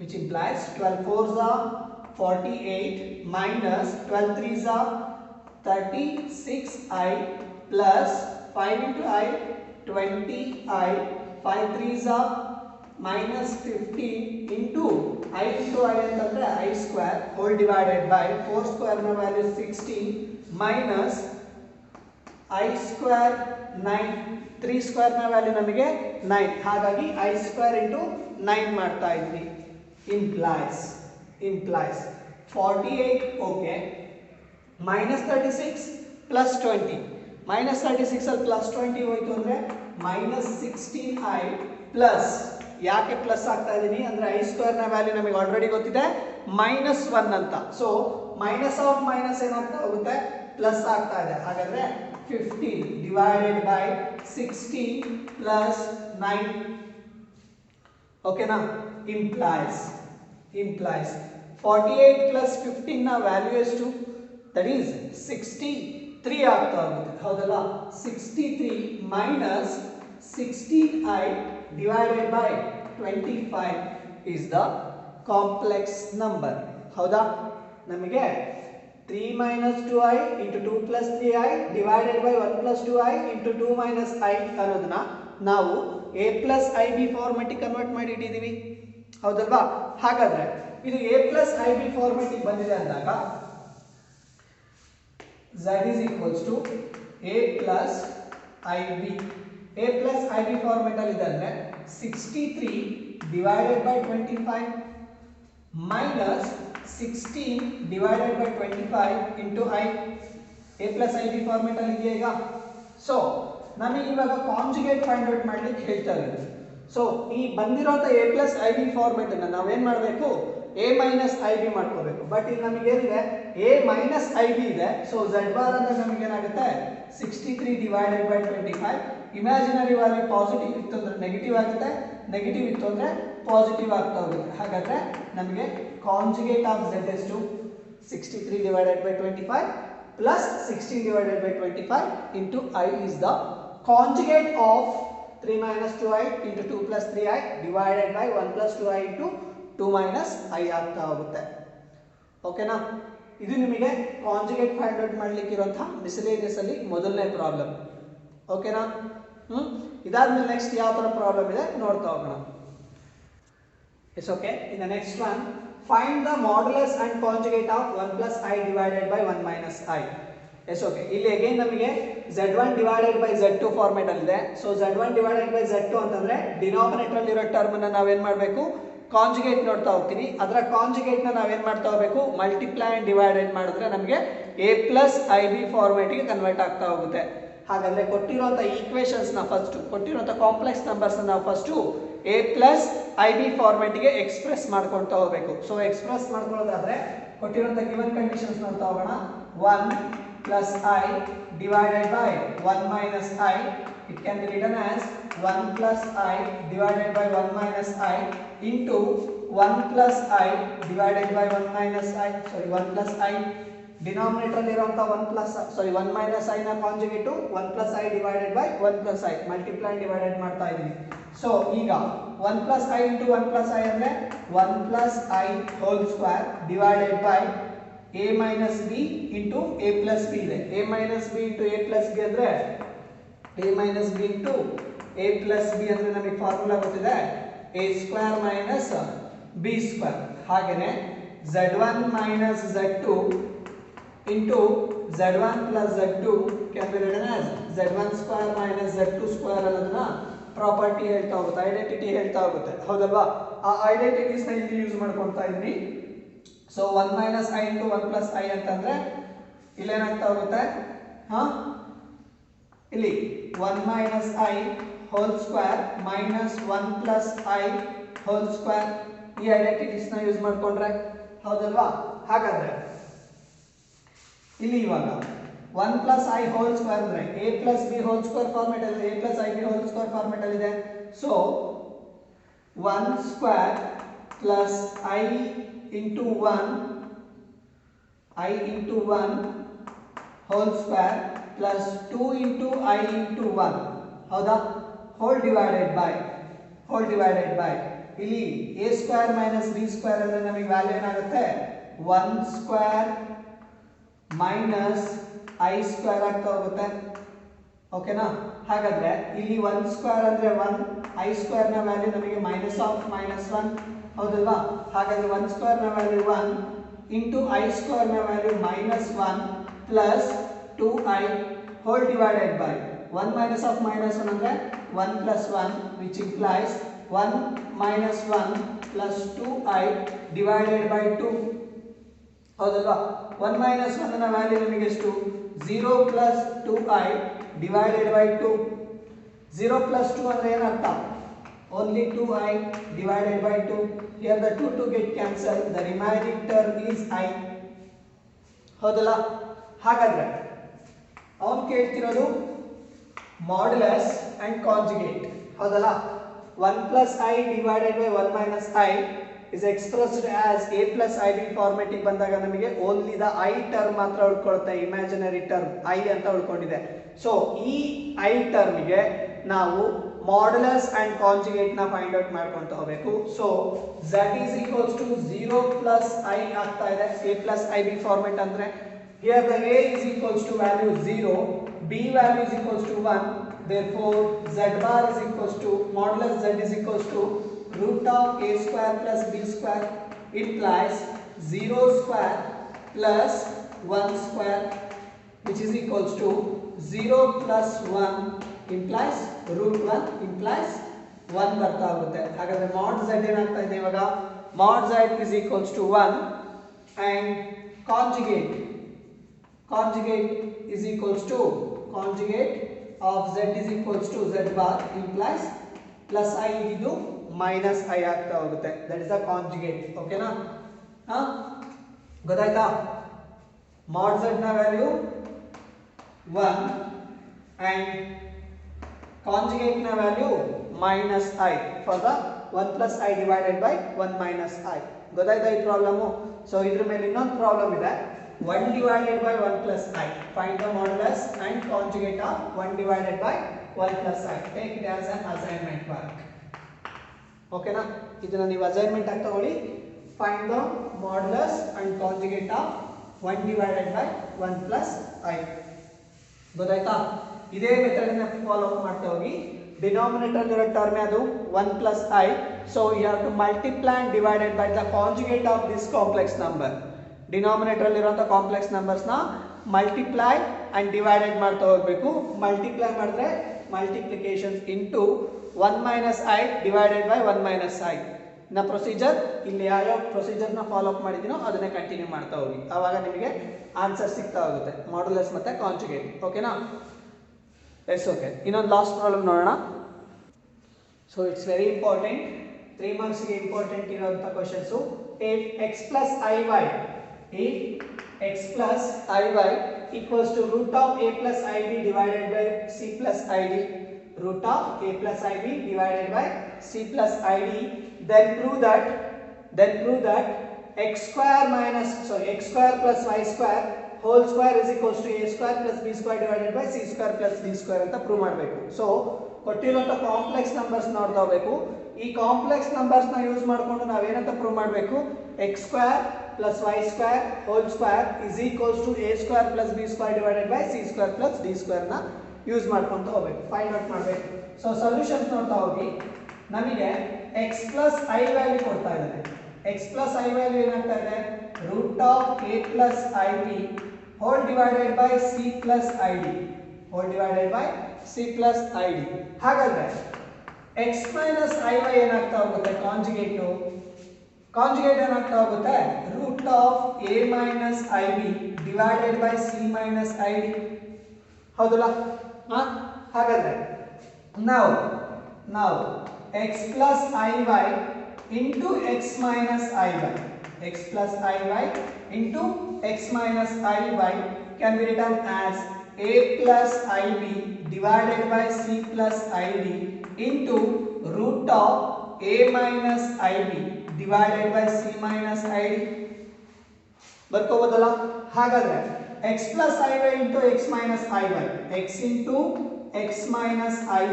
which implies 12 4s are 48 minus 12 3s are 36i plus 5 into i 20i, 5 3s are minus 15 into i ಅಂತಂದ್ರೆ i square whole divided by 4 square ನ value 16 minus i square 9, 3 square ನ value ನಮಗೆ 9. ಹಾಗಾಗಿ i square into 9 ಮಾಡ್ತಾ ಇದ್ವಿ. implies 48 okay minus 36 plus 20, minus 36 ಅಲ್ಲಿ plus 20 ಹೋಯ್ತು ಅಂದ್ರೆ minus 16i ಪ್ಲಸ್, ಯಾಕೆ ಪ್ಲಸ್ ಆಗ್ತಾ ಇದ್ದೀನಿ ಅಂದ್ರೆ ಐ ಸ್ಕ್ವೇರ್ ನ ವ್ಯಾಲ್ಯೂ ನಮಗೆ ಆಲ್ರೆಡಿ ಗೊತ್ತಿದೆ -1 ಅಂತ. ಸೊ ಮೈನಸ್ ಆಫ್ ಮೈನಸ್ ಏನಾಗ್ತಾ ಹೋಗುತ್ತೆ? ಪ್ಲಸ್ ಆಗ್ತಾ ಇದೆ. ಹಾಗಾದ್ರೆ 15 ಡಿವೈಡೆಡ್ ಬೈ 16 ಪ್ಲಸ್ 9. ಓಕೆನಾ? implies 48 plus 15 ನ ವ್ಯಾಲ್ಯೂ ಎಷ್ಟು? ದಟ್ ಈಸ್ 63 ಆಗ್ತಾ ಹೋಗುತ್ತೆ. ಹೌದಲ್ಲ? 63 minus 16i divided by 25 is the complex number. ಹೌದಾ? ನಮಗೆ 3 minus 2i into 2 plus 3i divided by 1 plus 2i into 2 minus i ಅನ್ನೋದನ್ನ ನಾವು a plus ib ಫಾರ್ಮೆಟಿಗೆ ಕನ್ವರ್ಟ್ ಮಾಡಿ ಇಟ್ಟಿದ್ದೀವಿ. ಹೌದಲ್ವಾ? ಹಾಗಾದ್ರೆ ಇದು a ಪ್ಲಸ್ ಐ ಬಿ ಫಾರ್ಮೆಟಿಗೆ ಬಂದಿದೆ ಅಂದಾಗ z is equals to a plus ib. a plus ib format ಅಲ್ಲಿ ಇದೆ ಅಂದ್ರೆ 63 divided by 25 minus 16 divided by 25 into I. a plus ib format ಅಲ್ಲಿ ಇದೆಯಾ ಈಗ? ಸೊ ನಮಗೆ ಇವಾಗ ಕಾಂಜುಗೇಟ್ ಫೈಂಡ್ ಔಟ್ ಮಾಡ್ಲಿಕ್ಕೆ ಹೇಳ್ತಾ ಇದ್ದಾರೆ. ಸೊ ಈ ಬಂದಿರೋಂಥ a plus ib ಫಾರ್ಮೆಟ್ ಅನ್ನ ನಾವೇನ್ ಮಾಡಬೇಕು? a minus ib ಮಾಡ್ಕೋಬೇಕು. ಬಟ್ ಇಲ್ಲಿ ನಮಗೆ ಏನಿದೆ? a minus ib ಇದೆ. ಸೊ z ಬಾರ್ ಅಂದ್ರೆ ನಮಗೆ ಏನಾಗುತ್ತೆ? 63 divided by 25. Imaginary value positive ಇತ್ತು ಅಂದ್ರೆ ನೆಗೆಟಿವ್ ಆಗುತ್ತೆ, ನೆಗೆಟಿವ್ ಇತ್ತು ಅಂದ್ರೆ ಪಾಸಿಟಿವ್ ಆಗ್ತಾ ಹೋಗುತ್ತೆ. ಹಾಗಾದ್ರೆ ನಮಗೆ conjugate of z is to 63 divided by 25 plus 16 divided by 25 into I is the conjugate of 3 minus 2i into 2 plus 3i divided by 1 plus 2i into 2 minus i ಆಗ್ತಾ ಹೋಗುತ್ತೆ. ಓಕೆನಾ? ಇದು ನಿಮಗೆ ಕಾಂಜುಗೇಟ್ ಫೈಂಡ್ ಔಟ್ ಮಾಡ್ಲಿಕ್ಕೆ ಇರುವಂತಹ miscellaneous ಅಲ್ಲಿ ಮೊದಲನೇ problem. ಓಕೆನಾ? ಇದಾದ್ಮೇಲೆ ನೆಕ್ಸ್ಟ್ ಯಾವ ತರ ಪ್ರಾಬ್ಲಮ್ ಇದೆ ನೋಡ್ತಾ ಹೋಗೋಣ. It's okay. In the next one, find the modulus and conjugate of 1 plus I divided by 1 minus I. Yes okay. ಇಲ್ಲಿ ಅಗೇನ್ ನಮಗೆ z1 divided by z2 format ಅಲ್ಲಿ ಇದೆ. So z1 divided by z2 ಅಂತಂದ್ರೆ denominator ಅಲ್ಲಿ ಇರೋ term ಅನ್ನ ನಾವೇನ್ ಮಾಡಬೇಕು? ಕಾಂಜುಗೇಟ್ ನೋಡ್ತಾ ಹೋಗ್ತೀವಿ. ಅದರ ಕಾಂಜುಗೇಟ್ ನ ನಾವೇನ್ ಮಾಡ್ತಾ ಹೋಗಬೇಕು? ಮಲ್ಟಿಪ್ಲೈ ಅಂಡ್ ಡಿವೈಡೆಡ್ ಮಾಡಿದ್ರೆ ನಮಗೆ a plus ib ಫಾರ್ಮೆಟ್ ಗೆ ಕನ್ವರ್ಟ್ ಆಗ್ತಾ ಹೋಗುತ್ತೆ. ಹಾಗಾದ್ರೆ ಕೊಟ್ಟಿರುವಂತ ಈಕ್ವೇಷನ್ಸ್ ನ ಫಸ್ಟ್, ಕೊಟ್ಟಿರುವಂತ ಕಾಂಪ್ಲೆಕ್ಸ್ ನಂಬರ್ಸ್ ನಾವು first a plus ib format ಗೆ ಎಕ್ಸ್ಪ್ರೆಸ್ ಮಾಡ್ಕೊಳ್ತಾ ಹೋಗಬೇಕು. ಸೊ ಎಕ್ಸ್ಪ್ರೆಸ್ ಮಾಡ್ಕೊಳ್ಳೋದಾದ್ರೆ ಕೊಟ್ಟಿರುವಂತ ಗಿವನ್ ಕಂಡೀಷನ್ಸ್ ನೋಡ್ತಾ ಹೋಗೋಣ. 1 plus I divided by 1 minus I, it can be written as 1 plus I divided by 1 minus I into 1 plus I divided by 1 minus I, sorry 1 plus I, denominator ಅಲ್ಲಿ ಇರುವಂತ 1 plus sorry 1 minus I ನ conjugate 1 plus I divided by 1 plus I multiply and divided ಮಾಡ್ತಾ ಇದೀನಿ. So ಈಗ 1 plus I into 1 plus I ಅಂದ್ರೆ 1 plus I whole square divided by a minus b into a plus b ಇದೆ. a minus b into a plus b ಅಂದ್ರೆ a minus b into a plus b ಅಂದ್ರೆ ನಮಗೆ formula ಗೊತ್ತಿದೆ a square minus b square. ಹಾಗೇನೆ z1 minus z2 into z1 plus z2 can be written as z1 square minus z2 square ಅನ್ನೋದನ್ನ property ಹೇಳ್ತಾ ಹೋಗುತ್ತೆ, identity ಹೇಳ್ತಾ ಹೋಗುತ್ತೆ. ಹೌದಲ್ವಾ? ಆ ಐಡೆಂಟಿಟೀಸ್ ನ ಇಲ್ಲಿ ಯೂಸ್ ಮಾಡ್ಕೊಳ್ತಾ ಇದೀನಿ. So 1 minus I into 1 plus I ಅಂತಂದ್ರೆ ಇಲ್ಲೇನಾಗ್ತಾ ಹೋಗುತ್ತೆ? ಇಲ್ಲಿ 1 minus I whole square minus 1 plus I whole square ಈ ಐಡೆಂಟಿಟೀಸ್ ನ ಯೂಸ್ ಮಾಡ್ಕೊಂಡ್ರೆ ಹೌದಲ್ವಾ? ಹಾಗಾದ್ರೆ ಇಲ್ಲಿ ಇವಾಗ 1 plus I whole square ಅಂದ್ರೆ a plus b whole square format ಅಲ್ಲಿ a plus ib whole square format ಅಲ್ಲಿ ಇದೆ. So 1 square plus I into 1 whole square plus 2 into I into 1 ಹೌದಾ? whole divided by ಇಲ್ಲಿ a square minus b square ಅಂದ್ರೆ ನಮಗೆ value ಏನಾಗುತ್ತೆ? 1 square minus I square ಆಗ್ತಾ ಹೋಗುತ್ತೆ. ಓಕೆನಾ? ಹಾಗಾದ್ರೆ ಇಲ್ಲಿ 1 square ಅಂದ್ರೆ 1, I square ನ ವ್ಯಾಲ್ಯೂ ನಮಗೆ minus of minus 1 ಹೌದಲ್ವಾ? ಹಾಗಾದ್ರೆ 1 square ನ ವ್ಯಾಲ್ಯೂ 1 into I square ನ value minus 1 plus 2I whole divided by 1 minus of minus 1 ಅಂದ್ರೆ 1 plus 1 which implies 1 minus 1 plus 2I divided by 2 ಹೌದಲ್ವಾ? 1 minus 1 ನ ವ್ಯಾಲ್ಯೂ ನಮಗೆ ಎಷ್ಟು? 0 plus 2I divided by 2. 0 plus 2 ಅಂದ್ರೆ ಏನರ್ಥ? only 2I divided by 2. Here the 2 get cancelled, the remaining term is I. ಹೌದಲ್ಲ? ಹಾಗಾದ್ರೆ ಅವನು ಕೇಳ್ತಿರೋದು ಮಾಡ್ಯುಲಸ್ ಅಂಡ್ ಕಾಂಜುಗೇಟ್ ಹೌದಲ್ಲ? 1 plus I divided by 1 minus I is expressed as a plus ib format ಗೆ ಬಂದಾಗ ನಮಗೆ ಓನ್ಲಿ ದ I ಟರ್ಮ್ ಮಾತ್ರ ಉಳ್ಕೊಳ್ಳುತ್ತೆ, imaginary term I ಅಂತ ಉಳ್ಕೊಂಡಿದೆ. ಸೊ ಈ I ಟರ್ಮ್ ಗೆ ನಾವು ಮಾಡ್ಯುಲಸ್ ಅಂಡ್ ಕಾಂಜುಗೇಟ್ ನ ಫೈಂಡ್ ಔಟ್ ಮಾಡ್ಕೊಂತ ಹೋಗಬೇಕು. So z is equals to 0 plus I ಆಗ್ತಾ ಇದೆ a plus ib ಫಾರ್ಮೆಟ್ ಅಂದ್ರೆ. here the a is equals to value 0, b value is equals to 1, therefore z bar is equals to modulus z is equals to root of a square plus b square implies 0 square plus 1 square, which is equals to 0 plus 1 implies root 1 implies 1 ಬರ್ತಾ ಹೋಗುತ್ತೆ. ಹಾಗಾದ್ರೆ mod z ಏನಾಗ್ತಾ ಇದೆ ಇವಾಗ? mod z is equals to 1 and conjugate is equals to conjugate of z is equals to z bar implies plus I ಇದು minus I ಆಗ್ತಾ ಹೋಗುತ್ತೆ. That is the conjugate. ಓಕೆನಾ? ಗೊತ್ತಾಯ್ತಾ? mod z ನ value 1 and conjugate na value minus I for the 1 plus I divided by 1 minus I. ಗೊತ್ತಾಯ್ತಾ ಈ problem? So ಇದ್ರ ಮೇಲೆ ಇನ್ನೊಂದು ಪ್ರಾಬ್ಲಮ್ ಇದೆ. 1 divided by 1 plus I. Find the modulus and conjugate of 1 divided by 1 plus I. Take it as an assignment work. ಓಕೆನಾ? ಇದನ್ನ ನೀವು assignment ಆಗಿ ತಗೊಳ್ಳಿ. Find the modulus and conjugate of 1 divided by 1 plus I. ಗೊತ್ತಾಯ್ತಾ? ಇದೇ method ಅನ್ನು follow up ಮಾಡ್ತಾ ಹೋಗಿ. ಡಿನಾಮಿನೇಟರ್ ಇರೋ ಟರ್ಮ್ ಅದು 1 plus I, so you have to multiply and divided by the conjugate of this complex number. Denominator ಇರುವಂತ complex numbers ನ multiply and divided ಮಾಡ್ತಾ ಹೋಗಬೇಕು. ಮಲ್ಟಿಪ್ಲೈ ಮಾಡಿದ್ರೆ multiplications into 1 minus I divided by 1 minus I ನ procedure ಇಲ್ಲಿ ಯಾವ procedure ನ follow up ಮಾಡಿದಿನೋ ಅದನ್ನೇ ಕಂಟಿನ್ಯೂ ಮಾಡ್ತಾ ಹೋಗಿ. ಆವಾಗ ನಿಮಗೆ ಆನ್ಸರ್ ಸಿಗ್ತಾ ಹೋಗುತ್ತೆ, ಮಾಡ್ಯುಲಸ್ ಮತ್ತೆ ಕಾಂಜುಗೇಟ್. ಓಕೆನಾ? Yes okay. ಇನ್ನೊಂದು ಲಾಸ್ಟ್ ಪ್ರಾಬ್ಲಮ್ ನೋಡೋಣ. So it's very important, 3 marks ಗೆ ಇಂಪಾರ್ಟೆಂಟ್ ಇರುವಂತ questions. if x plus iy equals to root of a plus ib divided by c plus id, root of a plus ib divided by c plus id, then prove that x square plus y square whole square is equals to a square plus b square divided by c square plus d square ಅಂತ prove ಮಾಡಬೇಕು. So ಕೊಟ್ಟಿರುವಂತ complex numbers ನೋಡ್ತಾ ಹೋಗಬೇಕು. ಈ complex numbers ನ use ಮಾಡಿಕೊಂಡು ನಾವು ಏನಂತ prove ಮಾಡಬೇಕು? x square plus y square whole square is equals to a square plus b square divided by c square plus d square ನ ಯೂಸ್ ಮಾಡ್ಕೊಂತ ಹೋಗಬೇಕು, ಫೈಂಡ್ ಔಟ್ ಮಾಡಬೇಕು. ಸೊ ಸೊಲ್ಯೂಷನ್ಸ್ ನೋಡ್ತಾ ಹೋಗಿ. ನಮಗೆ x plus I ವ್ಯಾಲ್ಯೂ ಕೊಡ್ತಾ ಇದ್ದಾರೆ. x plus I value ಏನಾಗ್ತಾ ಇದೆ? root of a plus ib whole divided by c plus id, whole divided by c plus id. ಹಾಗಾದ್ರೆ x minus iy ಏನಾಗ್ತಾ ಹೋಗುತ್ತೆ? ಕಾಂಜುಗೇಟ್ ಏನಾಗ್ತಾ ಹೋಗುತ್ತೆ? root of a minus ib divided by c minus id. ಹೌದಲ್ಲ? ಹಾಗಾದ್ರೆ now x plus iy into x minus iy, x plus iy into x minus iy can be written as a plus ib divided by c plus id into root of a minus ib divided by c minus id. ಬರ್ಕೋಬೋದಲ್ಲ? ಹಾಗಾದ್ರೆ x plus iy into x minus iy, x into x minus iy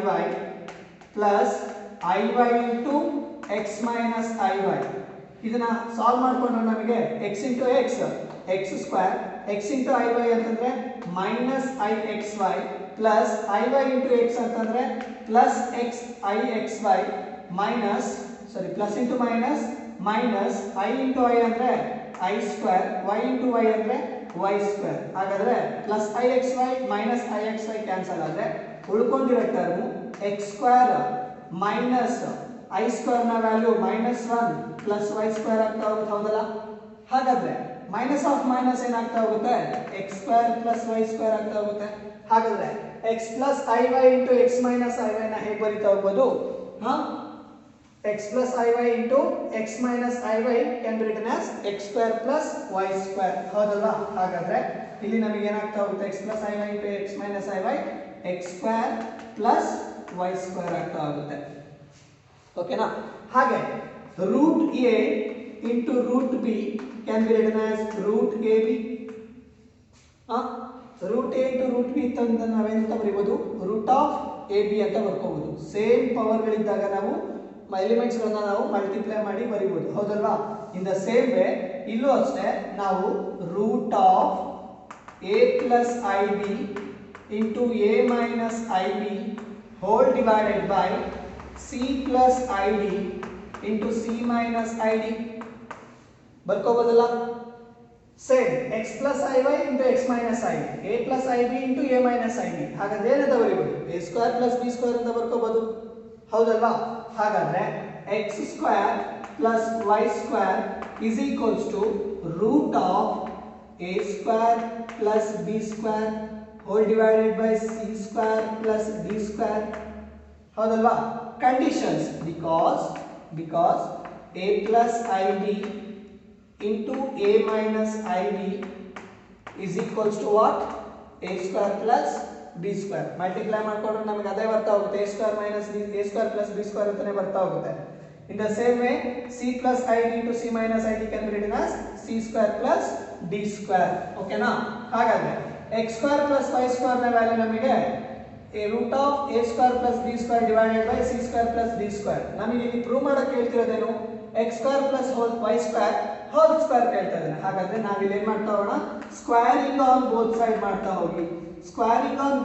plus iy into x minus iy. ಇದನ್ನ solve ಮಾಡ್ಕೊಂಡ್ರೆ ನಮಗೆ x into x square, x into iy ಅಂತಂದ್ರೆ minus ixy plus iy into x ಅಂತಂದ್ರೆ plus x ixy minus plus into minus I into I ಅಂದ್ರೆ I square, y into y ಅಂದ್ರೆ y square. ಹಾಗಾದ್ರೆ plus ixy minus ixy cancel ಆದ್ರೆ ಉಳ್ಕೊಂಡಿರೋ term x square minus I square ನ value -1 plus y square ಆಗ್ತಾ ಹೋಗುತ್ತೆ. ಹೌದಲ್ಲ? ಹಾಗಾದ್ರೆ minus of minus ಏನಾಗ್ತಾ ಹೋಗುತ್ತೆ? x square plus y square ಆಗ್ತಾ ಹೋಗುತ್ತೆ. ಹಾಗಾದ್ರೆ x plus iy into x minus iy ನ ಹೇಗೆ ಬರಿತಾ ಹೋಗೋದು? x plus iy into x minus iy can be written as x square plus y square. ಹೌದಲ್ವಾ? ಹಾಗಾದ್ರೆ ಇಲ್ಲಿ ನಮಗೆ ಏನಾಗ್ತಾ ಹೋಗುತ್ತೆ? x plus iy into x minus iy x square plus y square ಆಗ್ತಾ ಹೋಗುತ್ತೆ. ಓಕೆನಾ? ಹಾಗೆ root a into root b can be written as root ab. root a into root b ಅಂತ ನಾವೇನಂತ ಬರೀಬಹುದು? root of ab ಅಂತ ಬರ್ಕೋಬಹುದು. Same power ಗಳಿದ್ದಾಗ ನಾವು elements ಗಳನ್ನ ನಾವು ಮಲ್ಟಿಪ್ಲೈ ಮಾಡಿ ಬರೀಬಹುದು. ಹೌದಲ್ವಾ? ಇನ್ ದ ಸೇಮ್ ವೇ ಇಲ್ಲೂ ಅಷ್ಟೇ ನಾವು root of a plus ib into a minus ib whole divided by c plus id into C minus I D ಬರ್ಕೋಬೋದಲ್ಲ. Same X plus I Y into X minus I D, A plus I B into A minus I D. ಹಾಗಾದ್ರೆ ಏನಂತ ಬರೀಬೋದು, A square plus B square ಅಂತ ಬರ್ಕೋಬಹುದು, ಹೌದಲ್ವಾ? ಹಾಗಾದ್ರೆ X square plus Y square is equals to root of A square plus B square whole divided by C square plus D square, ಹೌದಲ್ವಾ? Conditions because A plus I D into a minus ib is equals to what, a square plus b square. Multiply ಮಾಡ್ಕೊಂಡ್ರೆ ನಮಗೆ ಅದೇ ಬರ್ತಾ ಹೋಗುತ್ತೆ, a square minus a square plus b square ಅಂತಾನೆ ಬರ್ತಾ ಹೋಗುತ್ತೆ. In the same way c plus id into c minus id can be written as c square plus d square. ಓಕೆನಾ? ಹಾಗಾದ್ರೆ x square plus y square ನ value ನಮಗೆ a root of a square plus b square divided by c square plus d square. ನಮಗೆ ಇಲ್ಲಿ prove ಮಾಡಕ್ಕೆ ಹೇಳ್ತಿರೋದೇನು, x square plus y square whole square ಕೇಳ್ತಾ ಇದ್ದಾನೆ. ಹಾಗಾದ್ರೆ ನಾವು ಇಲ್ಲಿ ಏನು ಮಾಡ್ತಾ ಹೋಗೋಣ, ಸ್ಕ್ವೇರಿಂಗ್ ಆನ್ ಬೋತ್ ಸೈಡ್ ಮಾಡ್ತಾ ಹೋಗಿ. ಸ್ಕ್ವೇರಿಂಗ್ ಆನ್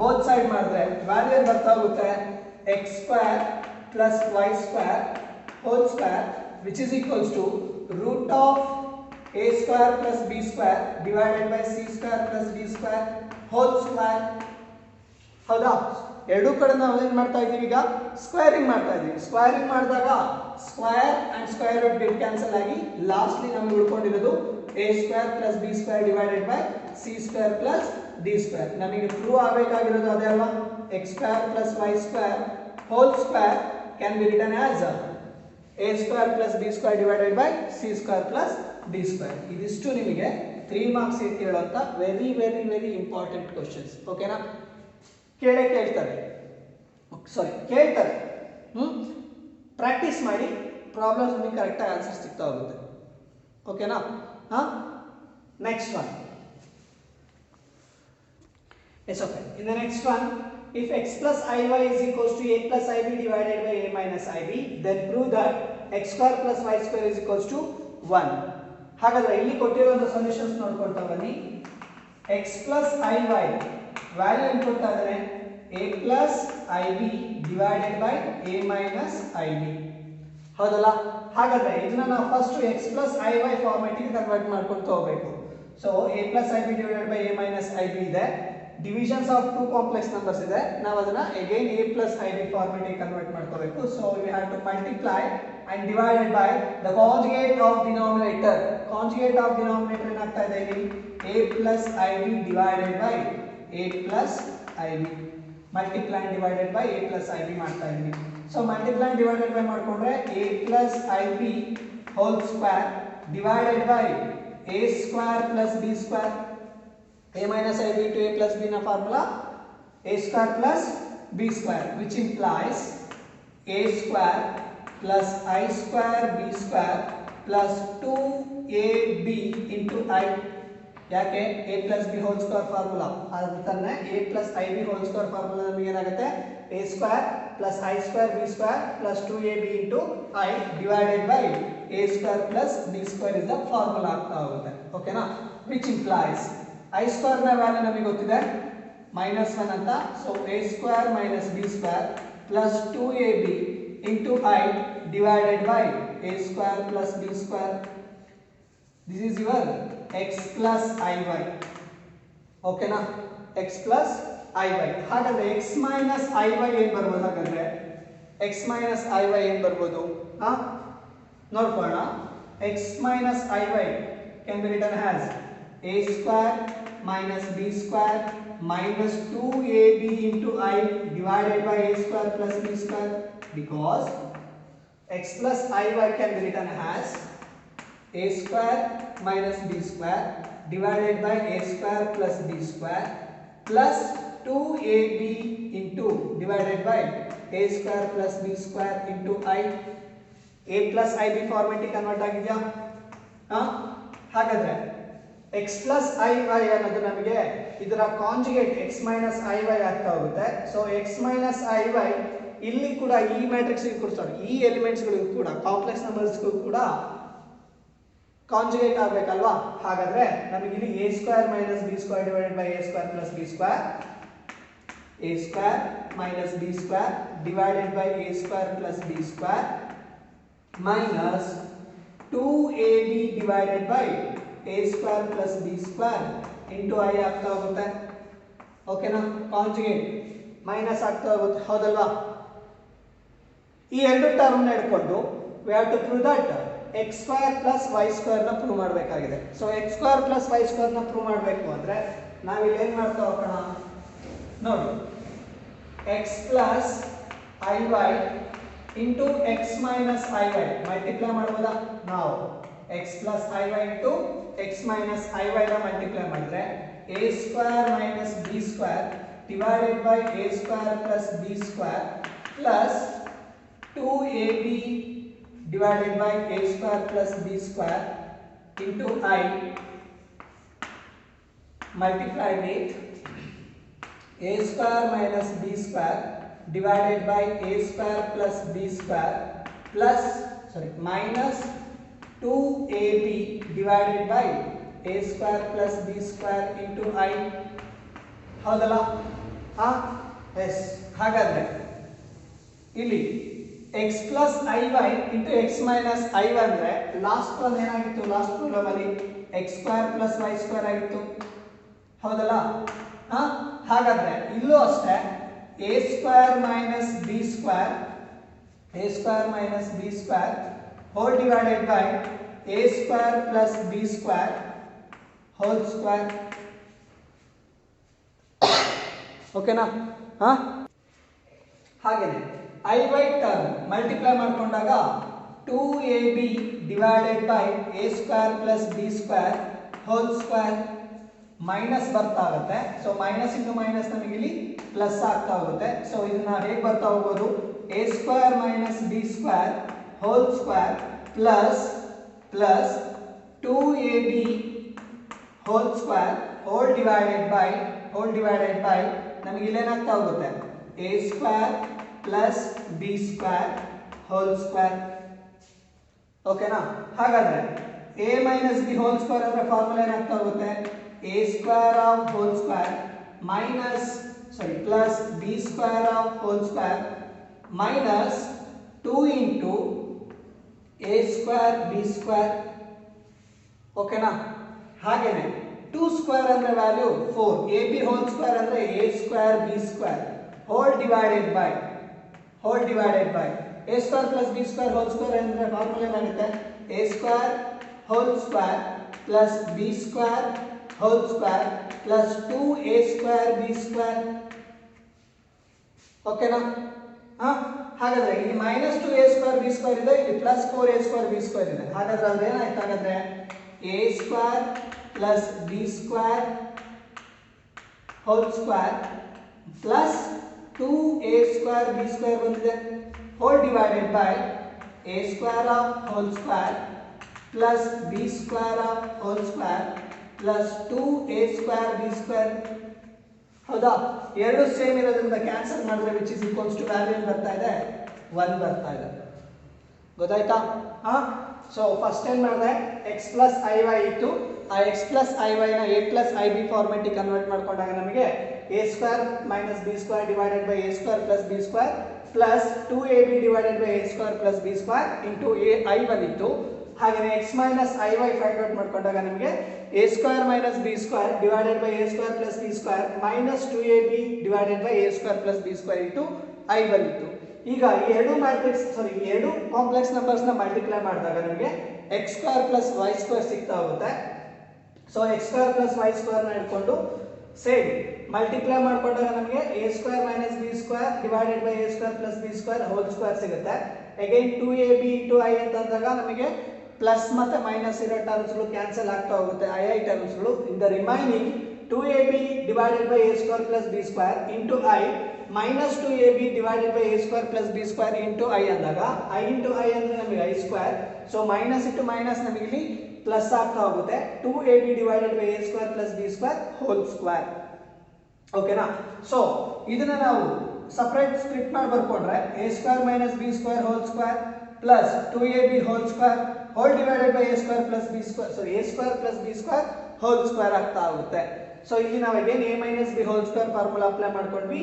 ಬೋತ್ ಸೈಡ್ ಮಾಡಿದ್ರೆ ವ್ಯಾಲ್ಯೂ ಏನು ಬರ್ತಾ ಹೋಗುತ್ತೆ, X square plus Y square whole square which is equals to root of A square plus B square divided by C square plus D square whole square. ಹೌದಾ? ಎರಡೂ ಕಡೆ ನಾವು ಏನು ಮಾಡ್ತಾ ಇದ್ದೀವಿ, ಈಗ ಸ್ಕ್ವೇರಿಂಗ್ ಮಾಡ್ತಾ ಇದ್ದೀವಿ. ಸ್ಕ್ವೇರಿಂಗ್ ಮಾಡಿದಾಗ square and square root get cancel ಆಗಿ ಲಾಸ್ಟ್ಲಿ ನಮಗೆ ಉಳ್ಕೊಂಡಿರೋದು A square plus B square divided by C square plus D square. ನಮಗೆ ಪ್ರೂವ್ ಆಗಬೇಕಾಗಿರೋದು ಅದೇ ಅಲ್ವಾ, X square plus Y square whole square can be written as A square plus B square divided by C square plus D square. ಇದಿಷ್ಟು ನಿಮಗೆ 3 marks ಕೇಳುವಂತ very very very important questions. ಓಕೆನಾ? ಕೇಳ್ತಾರೆ. Practice ಮಾಡಿ, problems ನಿಮಗೆ ಕರೆಕ್ಟಾಗಿ answer ಸಿಗ್ತಾ ಹೋಗುತ್ತೆ. ಓಕೆನಾ? Next one. Yes okay. In the next one, if x plus iy is equals to a plus ib divided by a minus ib, then prove that x square plus y square is equals to 1. ಹಾಗಾದ್ರೆ ಇಲ್ಲಿ ಕೊಟ್ಟಿರುವಂತ solutions ನೋಡ್ಕೊಳ್ತಾ ಬನ್ನಿ. x plus iy value ಏನು ಕೊಡ್ತಾ ಇದ್ದಾರೆ, a plus ib divided by a minus ib, ಹೌದಲ್ಲ? ಹಾಗಾದ್ರೆ ಇದನ್ನ ನಾವು ಫಸ್ಟ್ x plus iy ಫಾರ್ಮ್ಯಾಟಿಗೆ ಕನ್ವರ್ಟ್ ಮಾಡ್ಕೊಂಡು ಹೋಗಬೇಕು. So a plus ib divided by a minus ib ಇದೆ, divisions of two complex numbers ಇದೆ, ನಾವು ಅದನ್ನ again a plus ib ಫಾರ್ಮ್ಯಾಟಿಗೆ ಕನ್ವರ್ಟ್ ಮಾಡ್ಕೋಬೇಕು. So we have to multiply and divided by the conjugate of denominator. Conjugate of denominator ಏನಾಗ್ತಾ ಇದೆ ಇಲ್ಲಿ, a plus ib divided by a plus ib. multiply and divided by a plus ib ಮಾಡ್ತಾ ಇದ್ದೀನಿ. So multiply and divided by ಮಾಡ್ಕೊಂಡ್ರೆ a plus ib whole square divided by a square plus b square. a minus ib into a plus b ನ formula a square plus b square, which implies a square plus I square b square plus 2ab into I. ಯಾಕೆ a plus b whole square formula, ಅದನ್ನ a plus ib whole square formula ನಮಗೆ ಏನಾಗುತ್ತೆ, a square plus I square b square plus 2ab into I divided by a square plus b square is the formula ಆಗ್ತಾ ಹೋಗುತ್ತೆ. ಓಕೆನಾ? which implies I square ನ value ನಮಗೆ ಗೊತ್ತಿದೆ -1 ಅಂತ. So a square minus b square plus 2ab into I divided by a square plus b square. This is your x plus iy. ಓಕೆನಾ? x plus iy. ಹಾಗಾದ್ರೆ x minus iy ಏನು ಬರ್ಬೋದು, ಹಾಗಾದ್ರೆ x minus iy ಏನು ಬರ್ಬೋದು ನೋಡ್ಕೊಳ್ಳೋಣ. x minus iy can be written as a square minus b square minus 2ab into I divided by a square plus b square, because x plus iy can be written as a square minus b square divided by a square plus b square plus 2ab into divided by a square plus b square into I. a plus ib format convert ಆಗಿದೆಯಾ? ಹಾಗಾದ್ರೆ x plus iy ಅನ್ನೋದು ನಮಗೆ ಇದರ conjugate x minus iy ಆಗ್ತಾ ಹೋಗುತ್ತೆ. So x minus iy ಇಲ್ಲಿ ಕೂಡ ಈ ಮ್ಯಾಟ್ರಿಕ್ಸ್ ಕೂಡ ಈ ಎಲಿಮೆಂಟ್ಸ್ ಗಳಿಗೂ ಕೂಡ ಕಾಂಪ್ಲೆಕ್ಸ್ ನಂಬರ್ಸ್ ಕೂಡ ಕಾಂಜುಗೇಟ್ ಆಗಬೇಕಲ್ವಾ? ಹಾಗಾದ್ರೆ ನಮಗೆ ಇಲ್ಲಿ a square minus b square divided by a square plus b square a square minus b square divided by a square plus b square minus 2ab divided by a square plus b square into I ಆಗ್ತಾ ಹೋಗುತ್ತೆ ಓಕೆನಾ conjugate minus ಆಗ್ತಾ ಹೋಗುತ್ತೆ ಹೌದಲ್ವಾ ಈ ಎರಡು term ನ ಹಿಡ್ಕೊಂಡು we have to prove that x square plus y square ನ ಪ್ರೂವ್ ಮಾಡಬೇಕಾಗಿದೆ so x square plus y square ನ ಪ್ರೂವ್ ಮಾಡಬೇಕು ಅಂದ್ರೆ ನಾವು ಇಲ್ಲಿ ಏನು ಮಾಡ್ತಾ ಹೋಗೋಣ ನೋಡಿ x plus iy into x minus iy multiply ಮಾಡಬಹುದಾ ನಾವು x plus iy into x minus iy ನ ಮಲ್ಟಿಪ್ಲೈ ಮಾಡಿದ್ರೆ a square minus b square divided by a square plus b square plus 2ab divided by a square plus b square into I multiplied with a square minus b square divided by a square plus b square plus minus 2ab divided by a square plus b square into I ಹೌದಲ್ಲ S ಹಾಗಾದ್ರೆ ಇಲ್ಲಿ x plus iy into x minus i ಅಂದ್ರೆ last one ಏನಾಗಿತ್ತು last problem ಅಲ್ಲಿ x square plus y square ಆಗಿತ್ತು ಹೌದಲ್ಲ ಹಾಗಾದ್ರೆ ಇಲ್ಲೂ ಅಷ್ಟೇ a square minus b square whole divided by a square plus b square whole square ಓಕೆನಾ ಹಾಗೇನೆ iy ಟರ್ಮ್ ಮಲ್ಟಿಪ್ಲೈ ಮಾಡ್ಕೊಂಡಾಗ 2ab divided by a square plus b square whole square minus ಬರ್ತಾ ಆಗುತ್ತೆ ಸೊ ಮೈನಸ್ ಇಂಟು ಮೈನಸ್ ನಮಗೆ ಇಲ್ಲಿ plus ಆಗ್ತಾ ಹೋಗುತ್ತೆ so ಇದನ್ನ ಹೇಗೆ ಬರ್ತಾ ಹೋಗೋದು a square minus b square whole square plus 2ab whole square whole divided by ನಮಗೆ ಇಲ್ಲಿ ಏನಾಗ್ತಾ ಹೋಗುತ್ತೆ a square plus b square whole square ಓಕೆನಾ ಹಾಗಾದ್ರೆ a minus b whole square ಅಂದ್ರೆ ಫಾರ್ಮುಲಾ ಏನಾಗ್ತಾ ಹೋಗುತ್ತೆ a square of whole square minus plus b square of whole square minus 2 into a square b square ಓಕೆನಾ ಹಾಗೇನೆ 2 square ಅಂದ್ರೆ value 4 ab whole square ಅಂದ್ರೆ a square b square whole divided by a square plus b square whole square ಅಂದ್ರೆ formula ಏನಾಗುತ್ತೆ a square whole square plus b square whole square plus 2a square b square ಓಕೆನಾ ಹಾಗಾದ್ರೆ ಇಲ್ಲಿ minus 2a square b square ಇದೆ ಇಲ್ಲಿ plus 4a square b square ಇದೆ ಹಾಗಾದ್ರೆ ಅಂದ್ರೆ ಏನಾಯ್ತು ಹಾಗಾದ್ರೆ a square plus b square whole square plus 2a square b square ಬಂದಿದೆ whole divided by a square of whole square plus b square of whole square plus 2a square b square ಹೌದಾ ಎರಡು same ಇರೋದ್ರಿಂದ cancel ಮಾಡಿದ್ರೆ which is equals to value ಏನು ಬರ್ತಾ ಇದೆ 1 ಬರ್ತಾ ಇದೆ ಗೊತ್ತಾಯ್ತಾ ಸೊ ಫಸ್ಟ್ ಏನು ಮಾಡಿದೆ x plus iy ಇತ್ತು ಆ x plus iy ನ a plus ib ಫಾರ್ಮ್ಯಾಟ್ ಗೆ ಕನ್ವರ್ಟ್ ಮಾಡ್ಕೊಂಡಾಗ ನಮಗೆ a square minus b square divided by a square plus b square plus 2ab divided by a square plus b square into a i ಬಂದಿತ್ತು ಹಾಗೆ x minus iy find out ಮಾಡ್ಕೊಂಡಾಗ ನಮಗೆ a square minus b square divided by a square plus b square minus 2ab divided by a square plus b square into i ಬಂದಿತ್ತು ಈಗ ಈ ಎರಡು matrix ಎರಡು complex numbers ನ multiply ಮಾಡಿದಾಗ ನಮಗೆ x square plus y square ಸಿಗ್ತಾ ಹೋಗುತ್ತೆ so x square plus y square ನ ಇಟ್ಕೊಂಡು ಸೇಮ್ ಮಲ್ಟಿಪ್ಲೈ ಮಾಡ್ಕೊಂಡಾಗ ನಮಗೆ a square minus b square divided by a square plus b square whole square ಸಿಗುತ್ತೆ ಅಗೈನ್ 2ab into i ಅಂತ ಅಂದಾಗ ನಮಗೆ ಪ್ಲಸ್ ಮತ್ತೆ ಮೈನಸ್ ಇರೋ ಟರ್ಮ್ಸ್ ಗಳು ಕ್ಯಾನ್ಸಲ್ ಆಗ್ತಾ ಹೋಗುತ್ತೆ i ಟರ್ಮ್ಸ್ ಗಳು in the remaining 2ab divided by a square plus b square into i minus 2ab divided by a square plus b square into i ಅಂದಾಗ i into i ಅಂದ್ರೆ ನಮಗೆ i square so minus into minus ನಮಗೆ ಇಲ್ಲಿ plus ಆಗ್ತಾ ಹೋಗುತ್ತೆ 2ab divided by a square plus b square whole square ಓಕೆನಾ so ಇದನ್ನ ನಾವು ಸಪರೇಟ್ ಸ್ಪ್ಲಿಟ್ ಮಾಡಿ ಬರ್ಕೊಂಡ್ರೆ a square minus b square whole square plus 2ab whole square whole divided by a square plus b square a square plus b square whole square ಆಗ್ತಾ ಹೋಗುತ್ತೆ so ಇಲ್ಲಿ ನಾವು again a minus B whole square formula apply ಮಾಡ್ಕೊಂಡ್ವಿ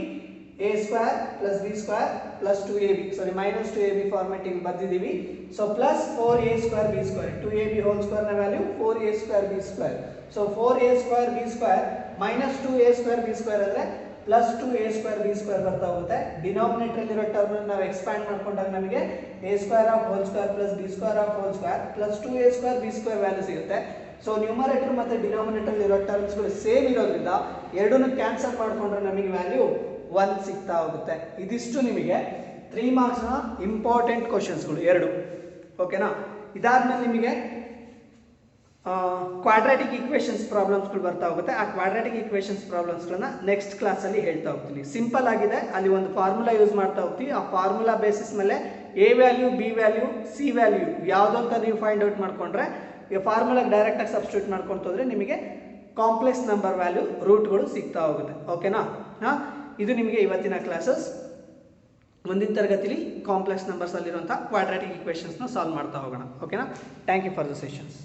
a square plus B square plus 2ab sorry minus 2ab formatting ಬರ್ದಿದ್ದೀವಿ. So plus 4a square B square 2ab whole square ನ value 4a square B square. So 4a square B square minus 2a square B square ಅಂದ್ರೆ plus 2a square B square ಬರ್ತಾ ಹೋಗುತ್ತೆ. Denominator ಅಲ್ಲಿರೋ term ನಾವು expand ಮಾಡ್ಕೊಂಡಾಗ ನಮಗೆ a square of whole square plus b square of whole square plus 2a square B square value ಸಿಗುತ್ತೆ. So numerator ಮತ್ತೆ denominator ಇರೋ ಟರ್ಮ್ಸ್ ಗಳು ಸೇಮ್ ಇರೋದ್ರಿಂದ ಎರಡನ್ನು ಕ್ಯಾನ್ಸಲ್ ಮಾಡ್ಕೊಂಡ್ರೆ ನಮಗೆ ವ್ಯಾಲ್ಯೂ 1 ಸಿಗ್ತಾ ಹೋಗುತ್ತೆ. ಇದಿಷ್ಟು ನಿಮಗೆ 3 ಮಾರ್ಕ್ಸ್ ನ ಇಂಪಾರ್ಟೆಂಟ್ ಕ್ವಶನ್ಸ್ಗಳು ಎರಡು. ಓಕೆನಾ? ಇದಾದ್ಮೇಲೆ ನಿಮಗೆ ಕ್ವಾಡ್ರಾಟಿಕ್ ಈಕ್ವೇಷನ್ಸ್ ಪ್ರಾಬ್ಲಮ್ಸ್ಗಳು ಬರ್ತಾ ಹೋಗುತ್ತೆ. ಆ ಕ್ವಾಡ್ರಾಟಿಕ್ ಈಕ್ವೇಷನ್ಸ್ ಪ್ರಾಬ್ಲಮ್ಸ್ಗಳನ್ನ ನೆಕ್ಸ್ಟ್ ಕ್ಲಾಸಲ್ಲಿ ಹೇಳ್ತಾ ಹೋಗ್ತೀನಿ. ಸಿಂಪಲ್ ಆಗಿದೆ, ಅಲ್ಲಿ ಒಂದು ಫಾರ್ಮುಲಾ ಯೂಸ್ ಮಾಡ್ತಾ ಹೋಗ್ತೀವಿ. ಆ ಫಾರ್ಮುಲಾ ಬೇಸಿಸ್ ಮೇಲೆ A value B value C value ಯಾವುದು ಅಂತ ನೀವು ಫೈಂಡ್ ಔಟ್ ಮಾಡ್ಕೊಂಡ್ರೆ ಈ ಫಾರ್ಮುಲಾಗೆ ಡೈರೆಕ್ಟಾಗಿ ಸಬ್ಸ್ಟಿಟ್ಯೂಟ್ ಮಾಡ್ಕೊಂಡು ಹೋದ್ರೆ ನಿಮಗೆ ಕಾಂಪ್ಲೆಕ್ಸ್ ನಂಬರ್ ವ್ಯಾಲ್ಯೂ ರೂಟ್ಗಳು ಸಿಗ್ತಾ ಹೋಗುತ್ತೆ. ಓಕೆನಾ? ಇದು ನಿಮಗೆ ಇವತ್ತಿನ ಕ್ಲಾಸಸ್. ಮುಂದಿನ ತರಗತಿಲಿ ಕಾಂಪ್ಲೆಕ್ಸ್ ನಂಬರ್ಸ್ ಅಲ್ಲಿರುವಂಥ ಕ್ವಾಡ್ರಾಟಿಕ್ ಈಕ್ವೇಷನ್ಸ್ನ ಸಾಲ್ವ್ ಮಾಡ್ತಾ ಹೋಗೋಣ. ಓಕೆನಾ? Thank you for the sessions.